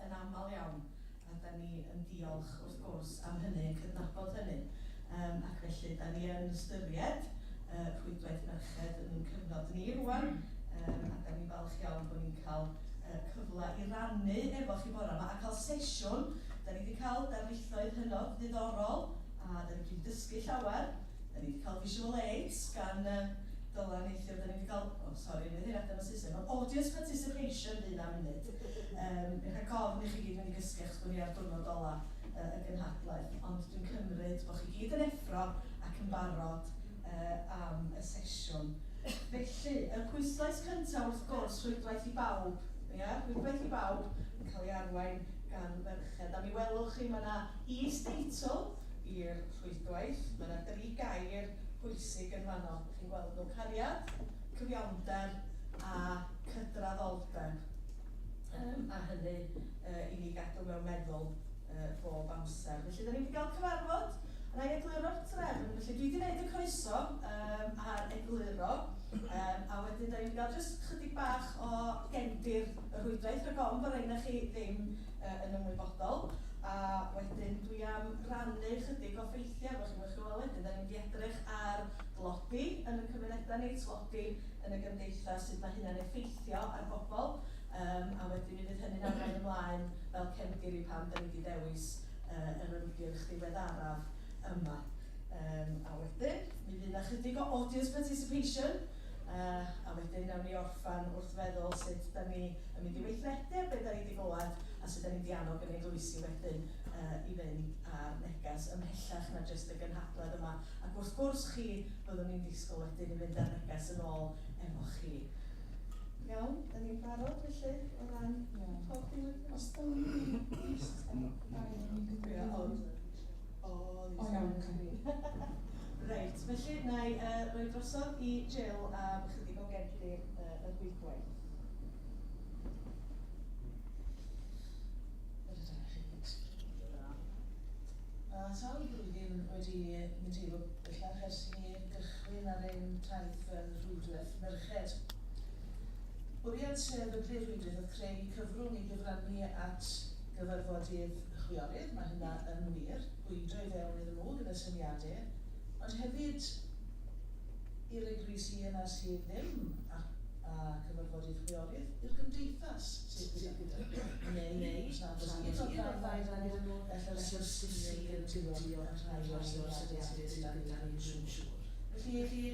yn aml iawn, a da ni yn diolch wrth gwrs am hynny, yn cydnabod hynny. Ac felly, da ni yn ystyried rhwydwaith merched yn cyfnod ni rwan, a da ni'n falch iawn bod ni'n cael cyfle i rannu efo chi bore yma a cael sesiwn. Da ni wedi cael darlithoedd hynod ddiddorol, a da ni wedi dysgu llawer. Da ni wedi cael visual aids gan Dylan neithiwr. Da ni wedi cael, nid i'n adem o Saesneg, ond audience participation fydd am munud. Mi'n rhaid gofn i chi gyd mynd i gysgu achos bod ni ar diwrnod ola y gynhadledd, ond dwi'n cymryd bod chi gyd yn effro ac yn barod am y sesiwn. Felly, y pwyslais cyntaf wrth gwrs, rhwydwaith i bawb. Rhwydwaith i bawb yn cael ei arwain gan ferched. A mi welwch chi, mae yna is-deitl i'r rhwydwaith. Mae yna 3 gair pwysig yn fanno. Chi'n gweld nhw: cariad, cyfiawnder a cydraddoldeb. A hynny i ni gadw mewn meddwl bob amser. Felly, da ni wedi cael cyfarfod, a na i egluro'r trefn. Felly, dwi wedi gwneud y croeso ar egluro, a wedyn da ni wedi cael jyst chydig bach o gefndir y rhwydwaith rhag ofn bod rhaid na chi ddim yn ymwybodol. A wedyn dwi am rannu chydig o ffeithiau, bod chi'n mwyn chwilio wedyn, da ni wedi edrych ar tlodi yn y cymunedau ni, tlodi yn y gymdeithas, sut mae hynna'n effeithio ar bobl. A wedyn mi fydd hynny'n arwain ymlaen fel cefndir i pam da ni wedi dewis yr ymgyrch ddiweddaraf yma. A wedyn, mi fydd yna chydig o audience participation, a wedyn nawn ni orffan wrth feddwl sut da ni yn mynd i weithredu beth da ni wedi glywed a sut da ni wedi annog yn eglwysi wedyn i fynd ar neges ymhellach na jyst y gynhadledd yma. Ac wrth gwrs chi, byddwn ni'n disgwyl wedyn i fynd ar neges yn ôl efo chi. Iawn, da ni'n barod felly o ran pob dim wedi Os da ni'n Reit, felly na i roi drosodd i Jill am chydig o gefndir y gweithwaith. Sawl blwyddyn wedi mynd i bellach ers i ni gychwyn ar ein taith yn rhwydwaith merched. Bwriad sef y brif rhwydwaith oedd creu cyfrwng i gyfrannu at gyfarfodydd chwiorydd, mae hynna yn wir, bwydo i fewn iddyn nhw gyda syniadau, ond hefyd i'r eglwysi yna sydd ddim a cyfarfodydd chwiorydd, i'r gymdeithas sydd gyda. Neu, os nad oes i'n dod ar fain ag ydyn nhw, felly'r syrstysi yn dio yn rhai o'r syniadau sydd gyda ni'n siŵr. Felly,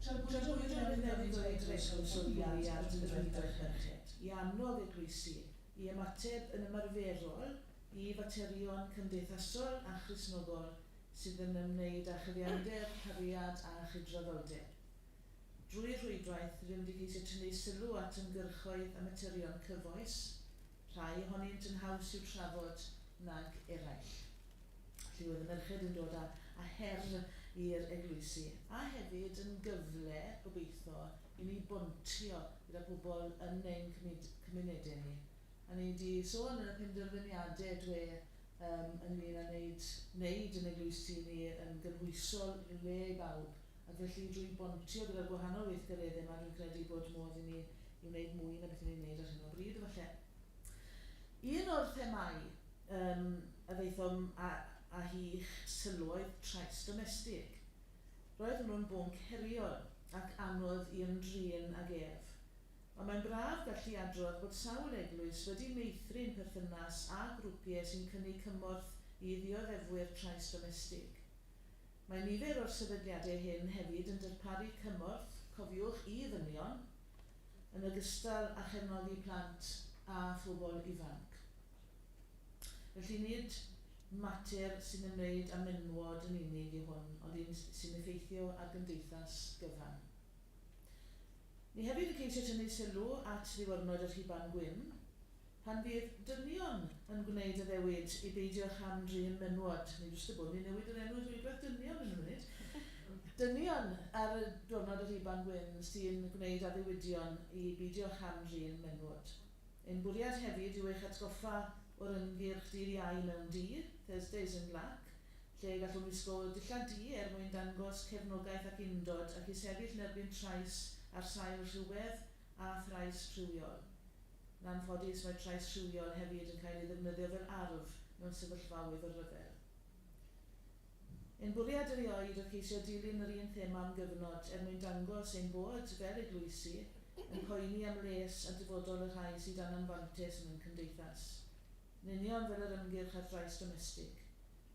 tra'n bwyd o hyd yn newid o'r edrych sylwiad ar rhywbeth merched, i annog eglwysi, i ymateb yn ymarferol i faterion cymdeithasol a christnogol sydd yn ymwneud â chyfiawnder, cariad a chydraddoldeb. Drwy'r rhwydwaith, rydym wedi ceisio tynnu sylw at ymgyrchoedd a materion cyfoes, rhai ohonynt yn haws i'w trafod nag eraill. Felly oedd y merched yn dod â her i'r eglwysi, a hefyd yn gyfle, gobeithio, i ni bontio gyda pobl yn ein cymunedau ni. A ni wedi sôn yn y penderfyniadau dwe ynglyn â wneud yn eglwysi ni yn gynhwysol le i bawb. Ac felly drwy bontio gyda'r gwahanol weithgareddau yma, dwi'n credu bod modd i ni i wneud mwy na beth ni'n wneud ar hyn o bryd efallai. Un o'r themau a ddeithom a hych sylwoedd trais domestig. Roedd hwnnw'n bwnc heriol ac anodd i ymdrin ag ef. Ond mae'n braf gallu adrodd bod sawl eglwys wedi meithrin perthynas a grwpiau sy'n cynnig cymorth i ddioddefwyr trais domestig. Mae nifer o'r sefydliadau hyn hefyd yn darparu cymorth, cofiwch i ddynion, yn ogystal â chefnogi plant a phobl ifanc. Felly nid mater sy'n ymwneud â menywod yn unig i hwn, ond un sy'n effeithio ar gymdeithas gyfan. Ni hefyd yn ceisio tynnu sylw at ddiwrnod yr Rhuban Gwyn, pan fydd dynion yn gwneud y ddewyd i beidio chamdrin menywod. Ni jyst y bod ni'n newid yr enw rhywbeth dynion yn y munud. Dynion ar y diwrnod yr Rhuban Gwyn sy'n gwneud addewidion i beidio chamdrin menywod. Ein bwriad hefyd yw eich atgoffa o'r ymgyrch dydd Iau mewn dydd, Thursdays in Black, lle gallwn wisgo dillad du mwyn dangos cefnogaeth ac undod ac i sefyll yn erbyn trais ar sail rhywedd a thrais rhywiol. Yn anffodus mae trais rhywiol hefyd yn cael ei ddefnyddio fel arf mewn sefyllfaoedd o ryfel. Ein bwriad erioed oedd ceisio dilyn yr un thema am gyfnod mwyn dangos ein bod fel eglwysi yn poeni am les a dyfodol y rhai sydd dan anfantes yn ein cymdeithas. Yn union fel yr ymgyrch ar drais domestig,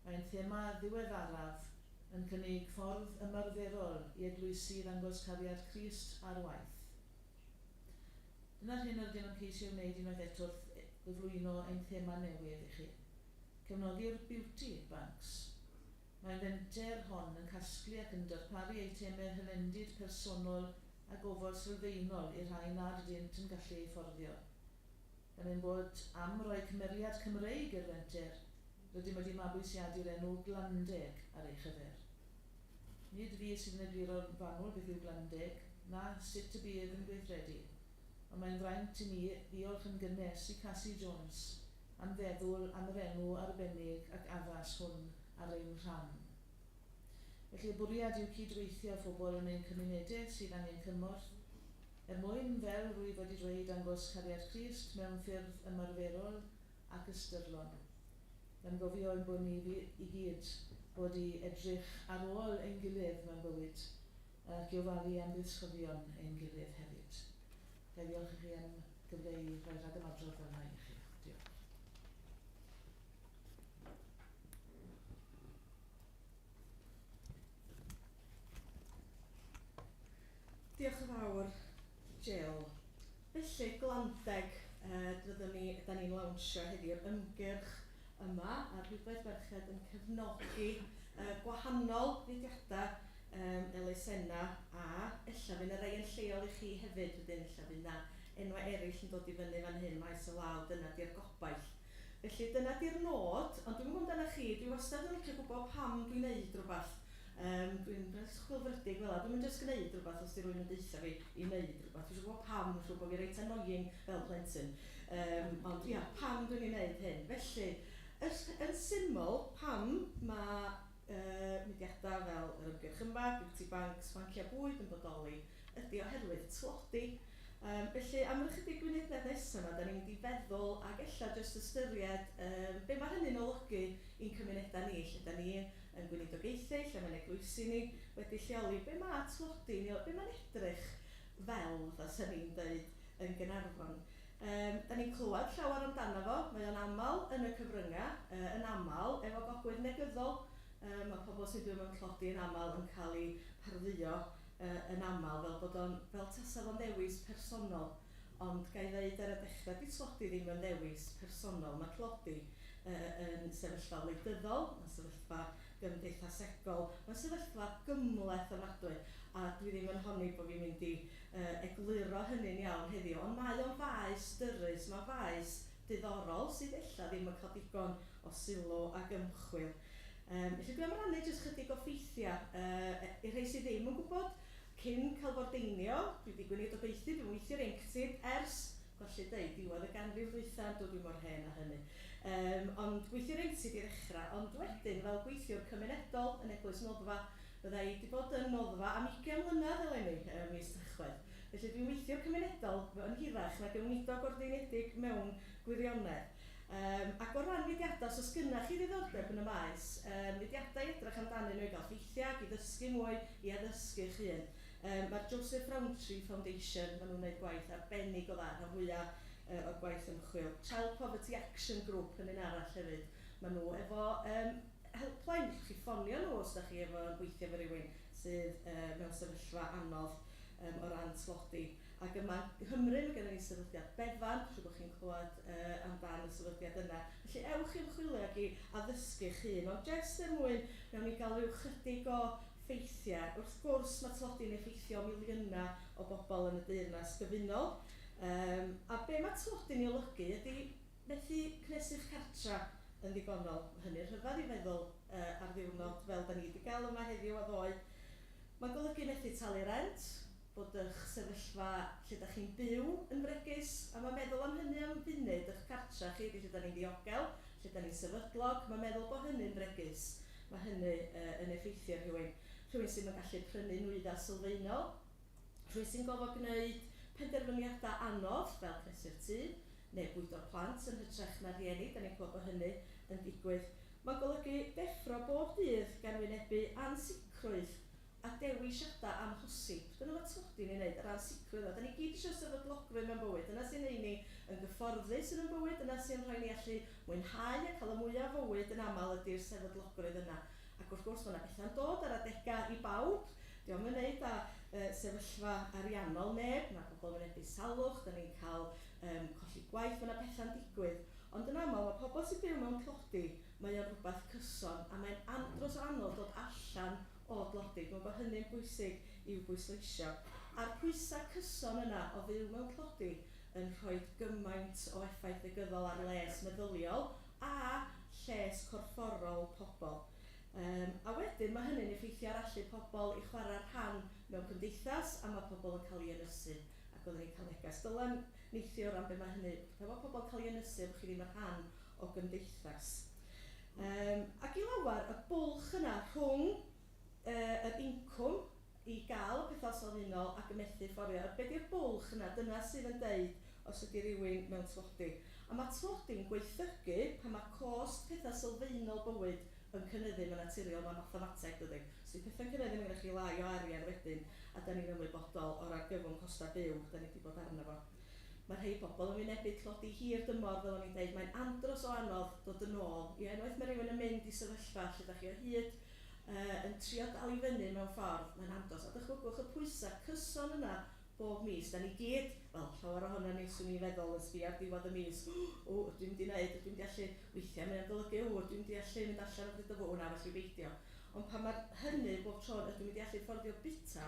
mae'n thema ddiweddaraf yn cynnig ffordd ymarferol i eglwysi ddangos cariad Crist ar waith. Dyna'r hyn rydym yn ceisio wneud unwaith eto gyflwyno ein thema newydd i chi. Cefnogir Beauty Banks. Mae'n fenter hon yn casglu ac yn darparu eitemau hylendid personol a gofod sylfaenol i'r rhai nad ydynt yn gallu ei fforddio. Gan ein bod am roi cymeriad Cymreig i'r fenter, rydym wedi mabwysiadu'r enw Glandeg ar ei chyfer. Nid fi sydd yn egluro'r fanwl beth yw Glandeg, na sut y bydd yn gweithredu. Ond mae'n fraint i mi ddiolch yn gynnes i Cassie Jones am feddwl am yr enw arbennig ac addas hwn ar ein rhan. Felly y bwriad yw cydweithio phobl yn ein cymunedau sydd angen cymorth, mwyn fel rwyf wedi dweud angos cariad Crist mewn ffyrdd ymarferol ac ystyrlon. Gan gofio ein bod ni i gyd bod i edrych ar ôl ein gilydd mewn bywyd ac i ofalu am ddisgyfion ein gilydd hefyd. Ga i ddiolch i chi am gyfle i roi rhag ymadrodd fel hynny i chi. Diolch. Diolch yn fawr, Jill. Felly, Glandeg, da ni'n lawnsio heddiw'r ymgyrch yma a'r rhywbeth merched yn cefnogi gwahanol fudiadau elusena a ella fydd y rei yn lleol i chi hefyd wedyn ella fydd na enwau eraill yn dod i fyny fan hyn maes y law, dyna di'r gobaith. Felly dyna di'r nod, ond dwi'n gwybod amdana chi, dwi wastad yn licio gwybod pam dwi'n neud rhywbeth. Dwi'n chwilfrydig fel yna, dwi'n just gwneud rhywbeth os di rwy'n yn deitha fi i wneud rhywbeth. Dwi'n gwybod pam, dwi'n gwybod fi reit annoying fel plentyn. Ond ia, pam dwi'n ei wneud hyn. Felly, yn syml, pam mae mudiadau fel yr ymgyrch yma, Beauty Banks, Bankia Bwyd yn bodoli, ydy oherwydd tlodi. Felly, am yr ychydig gwynebedd nesaf yma, da ni'n mynd i feddwl ac ella jyst ystyried be mae hynny'n olygu i'n cymunedau ni, lle da ni yn gweinidogaethu, lle mae'n eglwysi ni wedi lleoli, be mae tlodi ni, be mae'n edrych fel, dda ni'n dweud yn Gaernarfon. Da ni'n clywed llawer amdano fo, mae o'n aml yn y cyfryngau, yn aml efo gogwydd negyddol. Mae pobl sy'n byw mewn tlodi yn aml yn cael ei parddio yn aml fel tasa fo'n ddewis personol. Ond ga i ddeud ar y dechrau, di tlodi ddim yn ddewis personol. Mae tlodi yn sefyllfa wleidyddol, mae'n sefyllfa gymdeithasegol, mae'n sefyllfa gymleth ofnadwy. A dwi ddim yn honni bod fi'n mynd i egluro hynny'n iawn heddiw, ond mae o'n faes dyrys, mae faes diddorol sydd ella ddim yn cael digon o sylw ac ymchwil. Felly dwi'n rannu jyst chydig o ffeithiau i rhai sydd ddim yn gwybod cyn cael fordeinio. Dwi wedi gweinidogaethu, dwi'n weithio'r ieuenctid ers, golli deud, diwedd y ganrif ddwytha, dwi'n mor hen a hynny. Ond gweithio'r ieuenctid i ddechrau, ond wedyn fel gweithiwr cymunedol yn Eglwys Noddfa, bydda i wedi bod yn Noddfa am 20 mlynedd eleni mis Tachwedd. Felly dwi'n weithio'r cymunedol yn hirach na gewnidog ordeinedig mewn gwirionedd. Ac o ran mudiadau, os gynna chi ddiddordeb yn y maes, mudiadau edrych amdanyn nhw i gael ffeithiau, i ddysgu mwy, i addysgu eich hun. Mae'r Joseph Rowntree Foundation, maen nhw'n gwneud gwaith arbennig o dda, rhan fwyaf o'r gwaith ymchwil. Child Poverty Action Group yn un arall hefyd. Maen nhw efo helpline, chi ffonio nhw os da chi efo gweithio efo rhywun sydd mewn sefyllfa anodd o ran tlodi. Ac yma Nghymru, mae gennym ni sefydliad Befan, siŵr bod chi'n clywed amdan y sefydliad yna. Felly ewch i'ch chwilio ac i addysgu eich hun, ond jyst mwyn mewn i gael rhyw chydig o ffeithiau. Wrth gwrs mae tlodi'n effeithio miliynau o bobl yn y deyrnas gyfunol. A be mae tlodi'n ei olygu ydy methu cnesu'ch cartra yn ddigonol. Hynny'n rhyfedd i feddwl ar ddiwrnod fel da ni wedi gael yma heddiw a ddoe. Mae'n golygu methu talu rent, bod eich sefyllfa lle da chi'n byw yn fregus, a mae'n meddwl am hynny am funud eich cartra chi, lle da ni'n ddiogel, lle da ni'n sefydlog, mae'n meddwl bod hynny'n fregus. Mae hynny yn effeithio rhywun. Rhywun sy'n gallu prynu nwyddau sylfaenol, rhywun sy'n gofod gwneud penderfyniadau anodd fel cnesu'r tŷ, neu bwydo'r plant yn hytrach na rhieni, da ni'n gweld bod hynny yn digwydd. Mae'n golygu deffro bob dydd gan wynebu ansicrwydd a dewisiadau amhosib. Dyna mae tlodi ni'n neud, yr ansicrwydd. Da ni gyd eisiau sefydlogrwydd mewn bywyd. Dyna sy'n neud ni yn gyfforddus yn y bywyd, dyna sy'n rhoi ni allu mwynhau a cael y mwyaf fywyd yn aml ydy'r sefydlogrwydd yna. Ac wrth gwrs mae yna bethau'n dod ar adegau i bawb. Diolch yn neud â sefyllfa ariannol neb, mae pobl yn wynebu salwch, da ni'n cael colli gwaith, mae yna bethau'n digwydd. Ond yn aml, mae pobl sy'n byw mewn tlodi, mae o'n rhywbeth cyson, a mae'n andros o anodd dod allan o dlodi. Dwi'n bod hynny'n bwysig i'w bwysleisio. A'r pwysau cyson yna o fyw mewn tlodi yn rhoi gymaint o effaith negyddol ar les meddyliol a lles corfforol pobl. A wedyn mae hynny'n effeithio ar allu pobl i chwarae'r rhan mewn cymdeithas a mae pobl yn cael ei ynysu ac oedden ni'n cael neges. Dylan neithio o ran be mae hynny, pe mae pobl yn cael ei ynysu bod chi ddim yn rhan o gymdeithas. Ac i lawar, y bwlch yna rhwng yr incwm i gael y pethau sylfaenol ac y methu fforddio. Be di'r bwlch yna? Dyna sydd yn deud os ydy rhywun mewn tlodi. A mae tlodi'n gweithygu pan mae cost pethau sylfaenol bywyd yn cynyddu mewn naturiol, mae mathemateg dydy. So i pethau'n cynyddu mewn chi lai o arian wedyn, a da ni'n ymwybodol o'r argyfwng costa byw, da ni wedi bod arno fo. Mae rhai pobl yn wynebu tlodi hir dymor, fel o'n i'n dweud, mae'n andros o anodd dod yn ôl. I unwaith mae rhywun yn mynd i sefyllfa lle da chi o hyd yn trio dal i fyny mewn ffordd, mae'n andros. A dychwygwch y pwysau cyson yna bob mis. Da ni gyd, wel, llawer ohono ni swn i'n feddwl yn sbio ar diwedd y mis, dwi'n di wneud, dwi'n di allu weithio, mae'n golygu, dwi'n di allu mynd allan o bryd o fwy, na felly beidio. Ond pan mae hynny bob tro, dwi'n mynd i allu fforddio bita,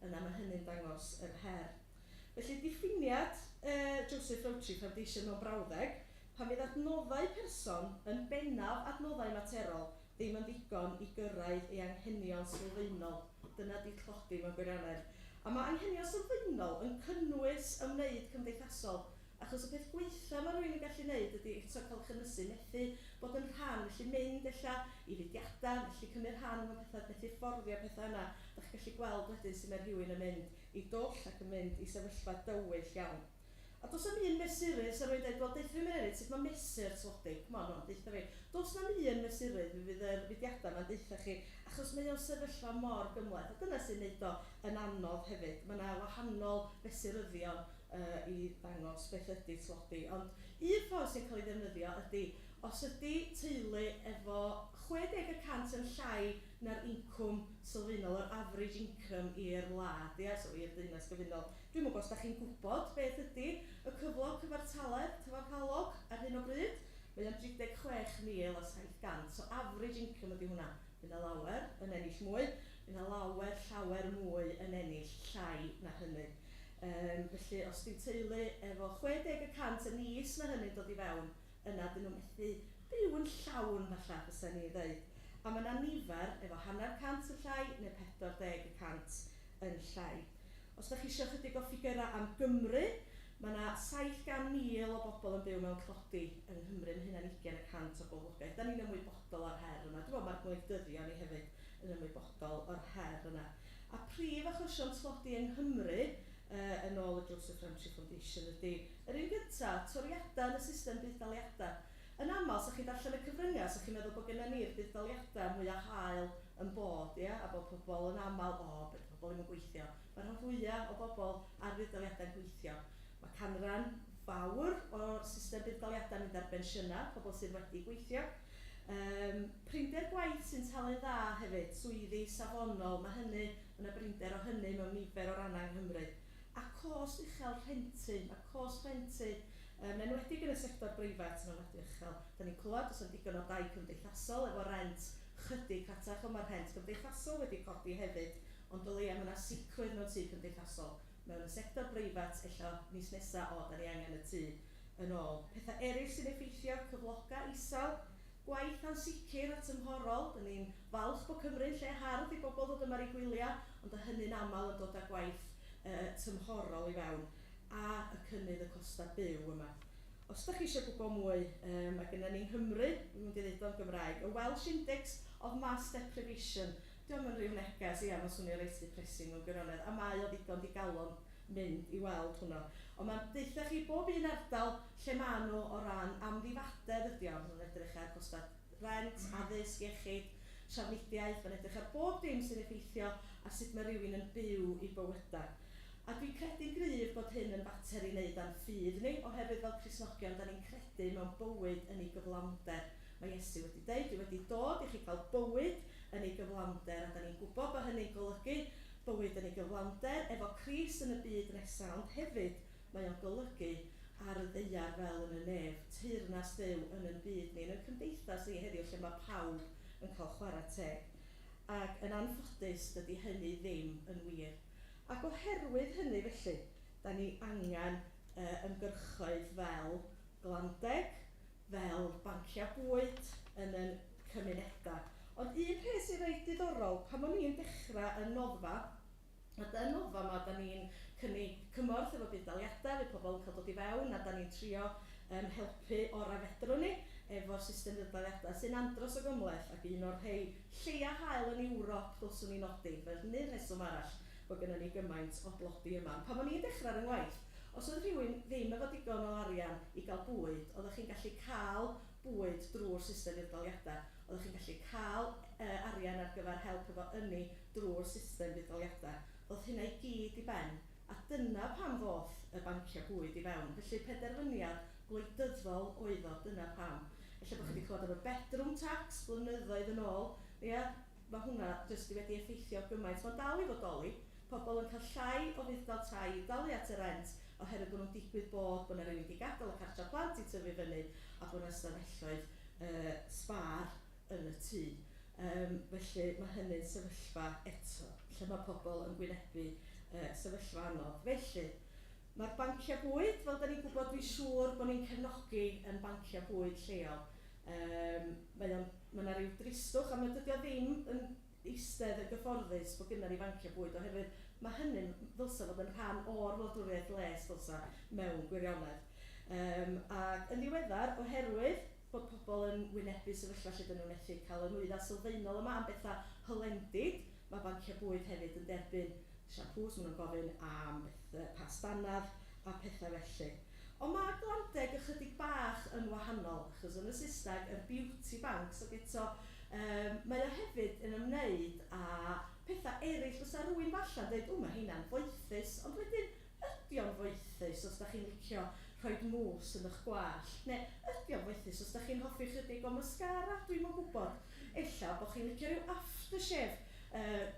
yna mae hynny'n dangos yr her. Felly diffiniad Joseph Roach Foundation mewn brawddeg, pan fydd adnoddau person yn bennaf adnoddau materol ddim yn ddigon i gyrraedd ei anghenion sylfaenol. Dyna di tlodi mewn gwirionedd. A mae anghenion sylfaenol yn cynnwys ymwneud cymdeithasol, achos y peth gweitha mae rhywun yn gallu gwneud ydy eto cael chynysu, methu bod yn rhan, felly mynd ella i fudiadau, felly cymryd rhan mewn pethau, methu fforddio pethau yna. Da chi'n gallu gweld wedyn sy'n mae rhywun yn mynd i dwll ac yn mynd i sefyllfa dywyll iawn. A dos am un mesurydd, sy'n rwy'n dweud, wel, deithio mi'n erydd, sut mae mesur tlodi, deitha fi. Dos am un mesurydd, fydd yr fudiadau ma'n deitha chi, achos mae o'n sefyllfa mor gymleth. A dyna sy'n neud o yn anodd hefyd. Mae yna wahanol fesuryddion i ddangos beth ydy tlodi. Ond un ffordd sy'n cael ei ddefnyddio ydy, os ydy teulu efo 60% yn llai na'r incwm sylfaenol, yr average income i'r wlad, so i'r deunas gyfunol. Dwi'n mwyn os da chi'n gwybod beth ydy y cyflog cyfartaledd cyfartalog ar hyn o bryd. Mae o'n 36,700, so average income ydy hwnna. Fydd na lawer yn ennill mwy, fydd na llawer mwy yn ennill llai na hynny. Felly, os di'n teulu efo 60% yn is na hynny'n dod i fewn, yna dyn nhw'n methu byw yn llawn falle, fysa ni ddeud. A mae yna nifer efo 0,5% yn llai neu 40% yn llai. Os da chi eisiau chydig o ffigurau am Gymru, mae yna 700,000 o bobl yn byw mewn tlodi yng Nghymru yn hynna'n 20% o boblogaeth. Da ni'n ymwybodol o'r her yna. Dwi'n meddwl mae'r gwleidyddion ni hefyd yn ymwybodol o'r her yna. A prif achosion tlodi yng Nghymru, yn ôl y Joseph Roach Foundation, ydy yr un gyntaf, toriadau yn y system buddaliadau. Yn aml, sa chi darllen y cyfryngau, sa chi'n meddwl bod gennym ni'r buddaliadau mwyaf hael yn bod, a bod pobl yn aml, beth pobl ddim yn gweithio. Mae'r rhan fwyaf o bobl ar buddaliadau yn gweithio. Mae canran fawr o'r system buddaliadau yn mynd ar bensiynau, pobl sydd wedi gweithio. Prinder gwaith sy'n talu dda hefyd, swyddi safonol, mae hynny, yna brinder o hynny mewn nifer o rannau yng Nghymru. A cost uchel rhentu, mae cost rhentu yn enwedig yn y sector breifat yn enwedig uchel. Da ni'n clywed os yn digon o dai cymdeithasol efo rent chydig rhatach, ond mae'r rent cymdeithasol wedi codi hefyd, ond o leia mae yna sicrwydd mewn tŷ cymdeithasol. Mewn y sector breifat, ella mis nesaf, da ni angen y tŷ yn ôl. Pethau eraill sy'n effeithio, cyfloga isel, gwaith ansicr a tymhorol. Da ni'n falch bod Cymru'n lle hardd i bobl ddod yma i gwylio, ond y hynny'n aml yn dod â gwaith tymhorol i fewn a y cynnydd y costa byw yma. Os da chi eisiau gwybod mwy, mae gennym ni'n Nghymru, dwi'n mynd i ddweud o'n Gymraeg, y Welsh Index of Mass Deprivation. Diolch yn rhyw negas, mae swnio reit depressing mewn gwirionedd, a mae o ddigon digalon mynd i weld hwnnw. Ond mae'n deitha chi bob un ardal lle maen nhw o ran amddifadedd ydi o. Mae'n edrych ar costau rent, addysg, iechyd, trafnidiaeth, mae'n edrych ar bob dim sy'n effeithio a sut mae rhywun yn byw i bywydau. A dwi'n credu'n gryf bod hyn yn fater i wneud â'n ffydd ni, oherwydd fel Cristnogion, da ni'n credu mewn bywyd yn ei gyflawnder. Mae Iesu wedi dweud, dwi wedi dod i chi gael bywyd yn ei gyflawnder, a da ni'n gwybod bod hynny'n golygu bywyd yn ei gyflawnder, efo Crist yn y byd nesaf, ond hefyd mae o'n golygu ar y ddeiar fel yn y nef, teyrnas Duw yn y byd ni, yn y cymdeithas ni heddiw lle mae pawb yn cael chwarae teg. Ac yn anffodus dydy hynny ddim yn wir. Ac oherwydd hynny felly, da ni angen ymgyrchoedd fel glandeg, fel banciau bwyd yn y cymunedau. Ond un peth sy'n reit diddorol, pan o'n i'n dechrau yn noddfa, a yn noddfa yma da ni'n cynnig cymorth efo budaliadau, fe pobl yn cael dod i fewn, a da ni'n trio helpu o'r afedrwn ni efo'r system budaliadau sy'n andros o gymleth, ac un o'r rhai lleia hael yn Ewrop ddylswn ni'n nodi, fel nid rheswm arall bod gennym ni gymaint o blodi yma. Pan o'n i'n dechrau ar y ngwaith, os oedd rhywun ddim efo digon o arian i gael bwyd, oeddech chi'n gallu cael bwyd drwy'r system budaliadau. Oeddech chi'n gallu cael arian ar gyfer help efo ynni drwy'r system budaliadau. Oedd hynna i gyd i ben, a dyna pam ddoth y banciau bwyd i fewn. Felly penderfyniad gwleidyddol oedd o, dyna pam. Felly bod chi wedi clywed am y bedroom tax blynyddoedd yn ôl, mae hwnna jyst wedi effeithio gymaint. Mae'n dal i fodoli, pobl yn cael llai o fuddal tai i dalu at y rent oherwydd bod nhw'n digwydd bod yna rhywun wedi gadael y cartra plant i tyfu fyny a bod yna stafelloedd sbar yn y tŷ. Felly mae hynny'n sefyllfa eto, lle mae pobl yn gwynebu sefyllfa anodd. Felly, mae'r banciau bwyd, fel da ni'n gwybod, dwi'n siŵr bod ni'n cefnogi yn banciau bwyd lleol. Mae yna rhyw dristwch, a mae dydi o ddim yn eistedd yn gyfforddus bod gynnar ni banciau bwyd, oherwydd mae hynny'n ddylsa fod yn rhan o'r wladwriaeth les ddylsa mewn gwirionedd. Ac yn ddiweddar, oherwydd bod pobl yn wynebu sefyllfa lle dyn nhw'n methu cael y nwyddau sylfaenol yma am bethau hylendid, mae banciau bwyd hefyd yn derbyn siampws, maen nhw'n gofyn am pastannaf a pethau felly. Ond mae glandeg ychydig bach yn wahanol, achos yn y Saesneg, yr beauty banks, ac eto mae o hefyd yn ymwneud â pethau eraill. Fysa rhywun falle'n dweud, mae hynna'n foethus, ond wedyn ydy o'n foethus os da chi'n licio rhoi mwys yn eich gwallt, neu ydy o'n foethus os da chi'n hoffi chydig o mascara, dwi'm yn gwybod. Ella bod chi'n licio rhyw aftershave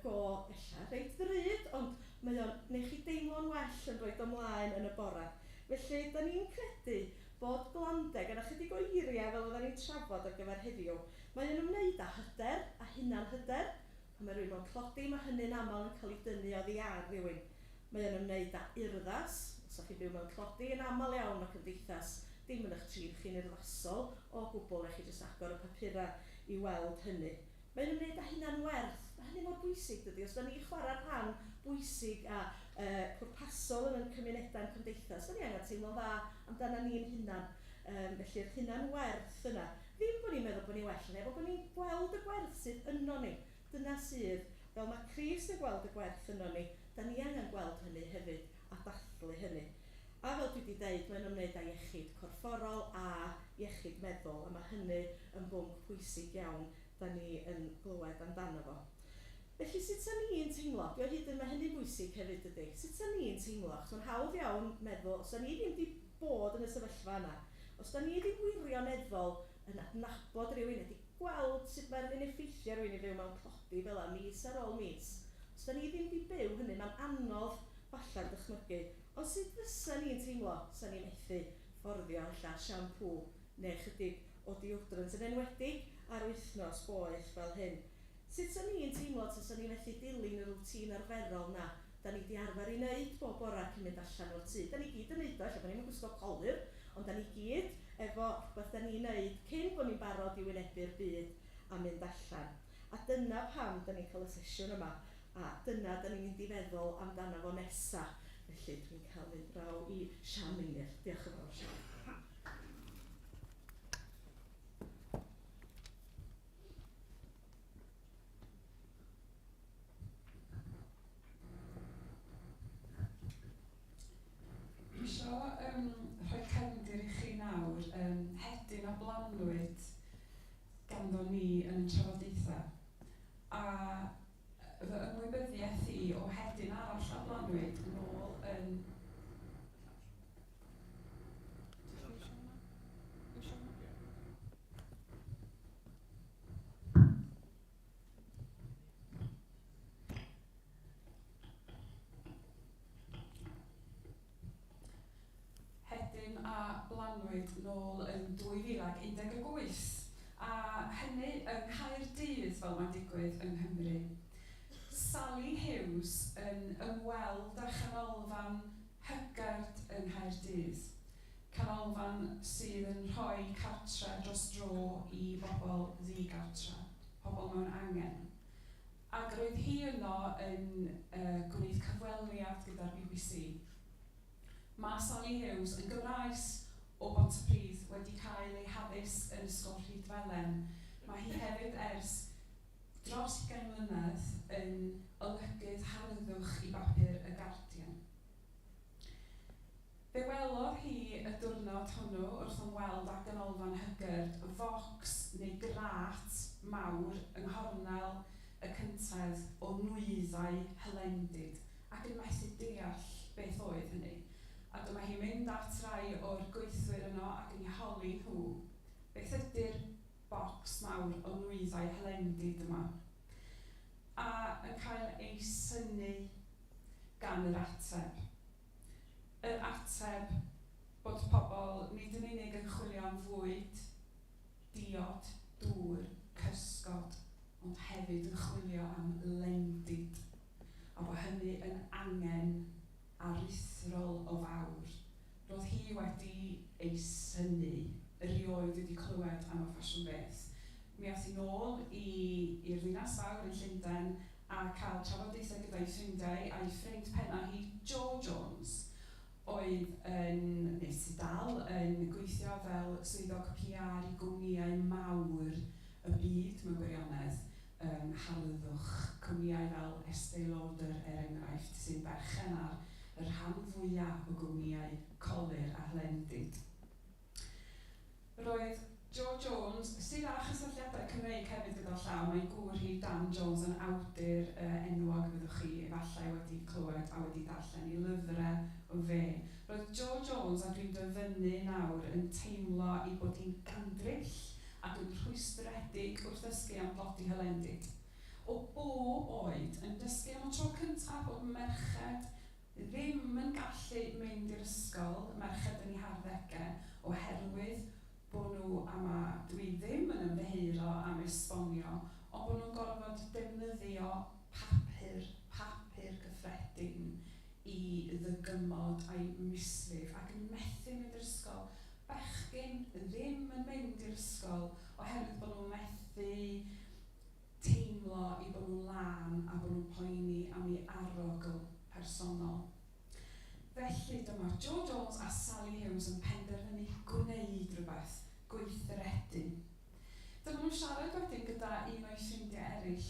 go ella reit ddrud, ond mae o'n neu chi deimlo'n well yn rhoi ymlaen yn y bora. Felly, da ni'n credu bod glandeg yn ychydig o eiriau fel oedden ni'n trafod ar gyfer heddiw. Mae'n ymwneud â hyder, a hunan hyder. Pan mae rhywun mewn clodi, mae hynny'n aml yn cael ei dynnu oddi ar rhywun. Mae'n ymwneud â urddas. Os ydych chi'n byw mewn clodi, yn aml iawn o cymdeithas, dim yn eich trin chi'n urddasol o gwbl, eich chi jyst agor y papura i weld hynny. Mae'n ymwneud â hunan werth. Mae hynny mor bwysig dydy. Os da ni chwarae rhan bwysig a pwrpasol yn cymunedau'n cymdeithas, da ni angen teimlo dda amdana ni'n hunan. Felly'r hunan werth yna. Ddim bod ni'n meddwl bod ni'n well yna, bod ni'n gweld y gwerth sydd yno ni. Dyna sydd, fel mae Crist yn gweld y gwerth yno ni, da ni angen gweld hynny hefyd a dathlu hynny. A fel dwi wedi dweud, mae'n ymwneud â iechyd corfforol a iechyd meddwl, a mae hynny yn bwnc pwysig iawn da ni yn glywed amdano fo. Felly, sut sa ni'n teimlo? Dwi o hyd yn mae hynny'n bwysig hefyd ydy. Sut sa ni'n teimlo? Achos mae'n hawdd iawn meddwl, os da ni ddim wedi bod yn y sefyllfa yna, os da ni ddim wirioneddol yn adnabod rhywun, wedi gweld sut mae'n effeithio rhywun i fyw mewn clodi fel yna, mis ar ôl mis. Os da ni ddim wedi byw hynny, mae'n anodd falle'n dychmygu. Ond sut fysa ni'n teimlo? Sa ni'n methu fforddio ella siampw neu chydig o deodorant yn enwedig ar wythnos boeth fel hyn. Sut sa ni'n teimlo sa ni'n methu dilyn y rwtîn arferol na da ni wedi arfer i wneud bob bora cyn mynd allan o'r tŷ. Da ni gyd yn wneud o, lle bod ni'n gwisgo colur, ond da ni gyd efo rhywbeth da ni'n wneud cyn bod ni'n barod i wynebu'r byd a mynd allan. A dyna pam da ni'n cael y sesiwn yma, a dyna da ni'n mynd i feddwl amdano fo nesaf. Felly dwi'n cael mynd draw i Sian Meinir. Diolch yn fawr, Sian. fy ymwybyddiaeth i o hedyn arall a blanwyd nôl yn... Hedyn a blanwyd nôl yn 2018, a hynny yng Nghaerdydd fel mae'n digwydd yng Nghymru. Sally Hughes yn ymweld â chanolfan hygyrd yng Nghaerdydd. Canolfan sydd yn rhoi cartre dros dro i bobl ddigartre, pobl mewn angen. Ac roedd hi yno yn gwneud cyfweliad gyda'r BBC. Mae Sally Hughes yn Gymraes o Bontypridd wedi cael ei haddysg yn ysgol Rhydfelen. Mae hi hefyd ers dros 20 mlynedd yn olygydd harddwch i bapur y Guardian. Fe welodd hi y diwrnod hwnnw wrth ymweld â ganolfan hygyrd focs neu grat mawr yng nghornel y cyntedd o nwyddau helendid ac yn methu deall beth oedd hynny. A dyma hi'n mynd at rai o'r gweithwyr yno ac yn ei holi nhw. Beth ydy'r bocs mawr o nwyddau helendid yma? A yn cael ei synnu gan yr ateb. Yr ateb bod pobl nid yn unig yn chwilio am fwyd, diod, dŵr, cysgod, ond hefyd yn chwilio am lendid. A bod hynny yn angen aruthrol o fawr. Roedd hi wedi ei synnu, erioed wedi clywed am y ffasiwn beth. Mi aeth hi nôl i'r ddinas fawr yn Llundain a cael trafodaethau gyda'i ffrindiau a'i ffrind penna hi, Joe Jones, oedd yn, neu sydd dal, yn gweithio fel swyddog PR i gwmnïau mawr y byd mewn gwirionedd, harddwch, cwmnïau fel Estee Lauder enghraifft sy'n berchen ar y rhan fwyaf o gwmnïau colir a helendid. Roedd Joe Jones, sydd â chysylltiadau Cymreig hefyd gyda llaw, mae'n gŵr hi Dan Jones yn awdur enwog fyddwch chi efallai wedi clywed a wedi darllen i lyfrau o fe. Roedd Joe Jones, a dwi'n dyfynnu nawr, yn teimlo i bod hi'n gandryll ac yn rhwystredig wrth ddysgu am blodi helendid. O bob oed yn dysgu am y tro cyntaf bod merched ddim yn gallu mynd i'r ysgol, merched yn ei harddegau, oherwydd bod nhw, dwi ddim yn ymddeheuro am esbonio, ond bod nhw'n gorfod defnyddio papur gyffredin i ddygymod a'i mislif ac yn methu mynd i'r ysgol. Bechgyn ddim yn mynd i'r ysgol oherwydd bod nhw'n methu teimlo i bod nhw'n lan a bod nhw'n poeni am ei arogl personol. Felly dyma Joe Jones a Sally Hughes yn penderfynu gwneud rhywbeth, gweithredu. Dyma nhw'n siarad wedyn gyda un o'i ffrindiau eraill,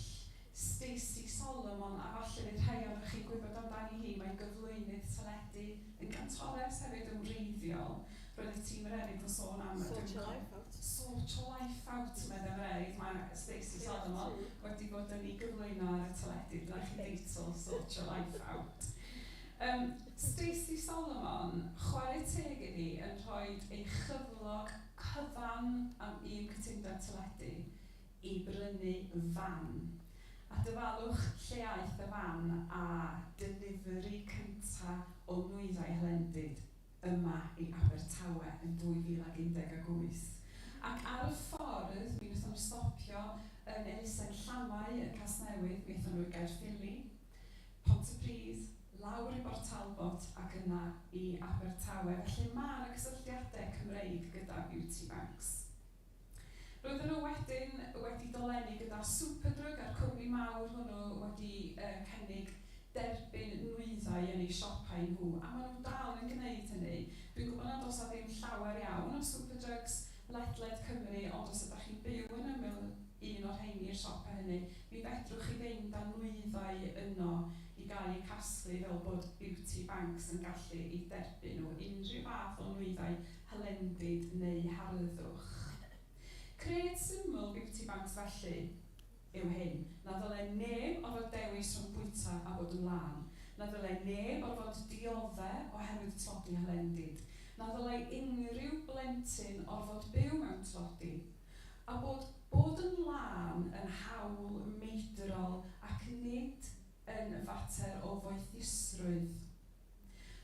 Stacey Solomon, a falle fydd rhai o'r chi gwybod amdani hi, mae'n gyflwynydd teledu yn gantores hefyd yn wreiddiol. Roedd y tîm yr eraill yn sôn am... Social Life Out, meddwl yr eraill. Mae Stacey Solomon wedi bod yn ei gyflwyno ar y teledu, dyna chi deitl Social Life Out. Stacey Solomon, chwarae teg iddi, yn rhoi ei chyflog cyfan am un cytundeb teledu i brynu fan. A dyfalwch lleaeth y fan a delivery cyntaf o nwyddau helendid yma i Abertawe yn 2018. Ac ar y ffordd, mi wnaethon nhw stopio yn Elusen Llamau yn Casnewydd, mi wnaethon nhw i Gaerffili, Pontypridd, lawr i Bort Talbot ac yna i Abertawe. Felly mae yna cysylltiadau Cymreig gyda Beauty Banks. Roedden nhw wedyn wedi dolennu gyda Superdrug a'r cwmni mawr hwnnw wedi cynnig derbyn nwyddau yn eu siopau nhw, a maen nhw dal yn gwneud hynny. Dwi'n gwybod nad oes ddim llawer iawn o Superdrugs ledled Cymru, ond os ydych chi'n byw yn ymyl un o'r rheini'r siopa hynny, mi fedrwch chi fynd â nwyddau yno i gael eu casglu fel bod Beauty Banks yn gallu i derbyn nhw unrhyw fath o nwyddau helendid neu harddwch. Cred syml Beauty Banks felly yw hyn. Na ddylai neb orfod dewis rhwng bwyta a bod yn lan. Na ddylai neb orfod dioddau oherwydd tlodi helendid. Na ddylai unrhyw blentyn orfod byw mewn tlodi. A bod yn lan yn hawl meidrol ac nid yn fater o foethusrwydd.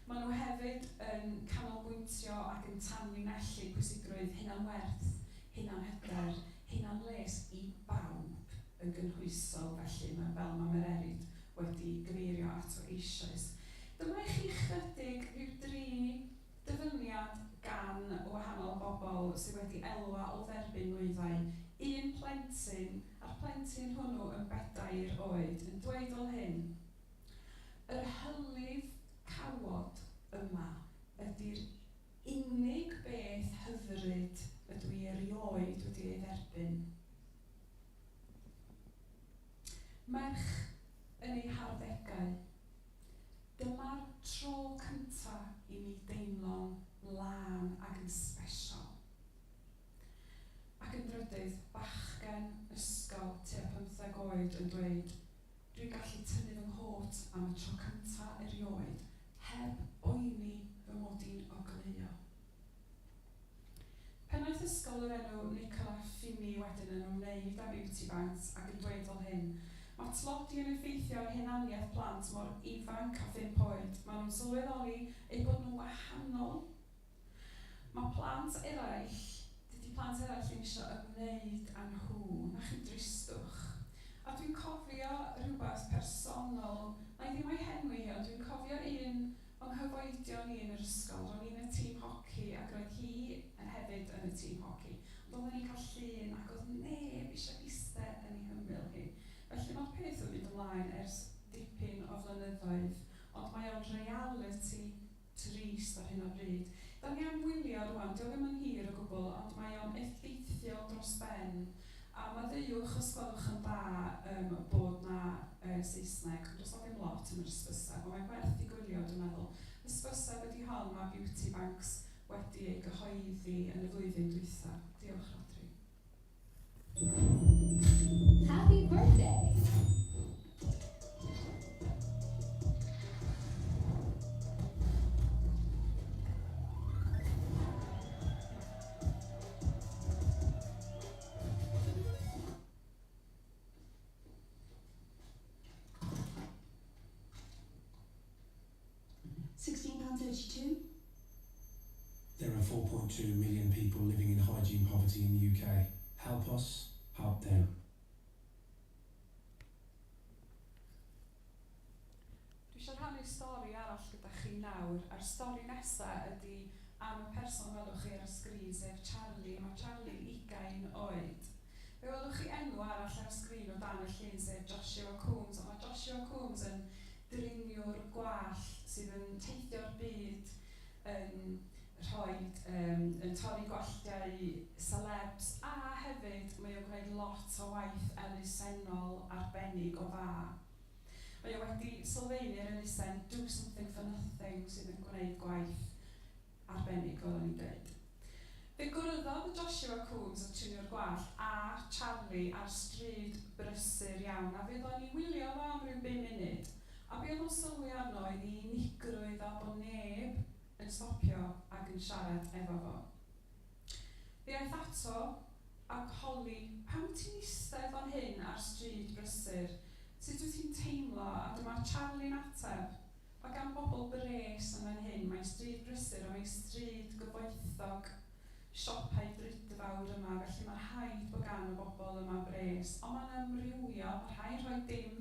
Maen nhw hefyd yn canolbwyntio ac yn tanlinellu pwysigrwydd hunanwerth, hunanhyder, hunanles i bawb yn gynhwysol felly, fel mae Mererid wedi gyfeirio ato eisoes. Dyma i chi chydig rhyw 3 dyfyniad gan wahanol bobl sydd wedi elwa o dderbyn nwyddau. Un plentyn, a'r plentyn hwnnw yn 4 oed, yn dweud o hyn. Yr hylif cawod yma ydy'r unig beth hyfryd ydw i erioed wedi ei dderbyn. Merch yn ei harddegau. Dyma'r tro cyntaf i mi deimlo'n lân ac yn sbesial. Ac yn drydydd, bachgen ysgol tua 15 oed yn dweud, dwi'n gallu tynnu fy nghot am y tro cyntaf erioed, heb boeni fy mod i'n ogleuo. Pennaeth ysgol yr enw Nicola Fini wedyn yn ymwneud â beauty banks ac yn dweud o hyn, mae tlodi yn effeithio'r hunaniaeth plant mor ifanc a 5 oed. Maen nhw'n sylweddoli eu bod nhw'n wahanol. Mae plant eraill ddim eisiau ymwneud â nhw, na chi dristwch. A dwi'n cofio rhywbeth personol, na i ddim ei henwi hi, ond dwi'n cofio un o'n hyfoedion ni yn yr ysgol. Ro'n i'n y tîm hoci ac roedd hi yn hefyd yn y tîm hoci. Ond oedden ni'n cael llun ac oedd neb eisiau eistedd yn ei hymyl hi. Felly mae'r peth yn mynd ymlaen ers dipyn o flynyddoedd, ond mae o'n reality trist ar hyn o bryd. Da ni am wylio rwan, dio ddim yn hir o gwbl, ond mae o'n effeithiol dros ben. A maddeuwch os gwelwch yn dda bod na Saesneg, ond os o ddim lot yn yr ysbyseb, ond mae'n gwerth i gwylio, dwi'n meddwl. Ysbyseb ydi hon, mae beauty banks wedi ei gyhoeddi yn y flwyddyn dwytha. Diolch, Rodri. Happy birthday! £16.32. There are 4.2 million people living in hygiene poverty in the UK. Help us, help them. Dwi eisiau rhannu stori arall gyda chi nawr, a'r stori nesaf ydy am y person welwch chi ar y sgrin, sef Charlie. Mae Charlie'n 20 oed. Fe welwch chi enw arall ar y sgrin o dan y llun, sef Joshua Coombs. Mae Joshua Coombs yn driniwr gwallt sydd yn teithio'r byd yn torri gwalltiau celebs, a hefyd mae o'n gwneud lot o waith elusennol arbennig o dda. Mae o wedi sylfaenu ar elusen Do Something for Nothing sydd yn gwneud gwaith arbennig, fel o'n i'n dweud. Fe gwryddodd Joshua Coombs o triniwr gwallt a Charlie ar stryd brysur iawn, a fe ddod ni wylio fo am rhyw 5 munud. A be oedd o'n sylwi arno oedd i unigrwydd a bod neb yn stopio ac yn siarad efo fo. Fe aeth ato ac holi, pam ti'n eistedd fan hyn ar stryd brysur? Sut wyt ti'n teimlo? A dyma Charlie'n ateb. Mae gan bobl bres yn fan hyn, mae'n stryd brysur a mae'n stryd gyfoethog, siopau brydfawr yma, felly mae rhaid bod gan y bobl yma bres. Ond mae'n ymrywio, mae rhaid rhoi dim,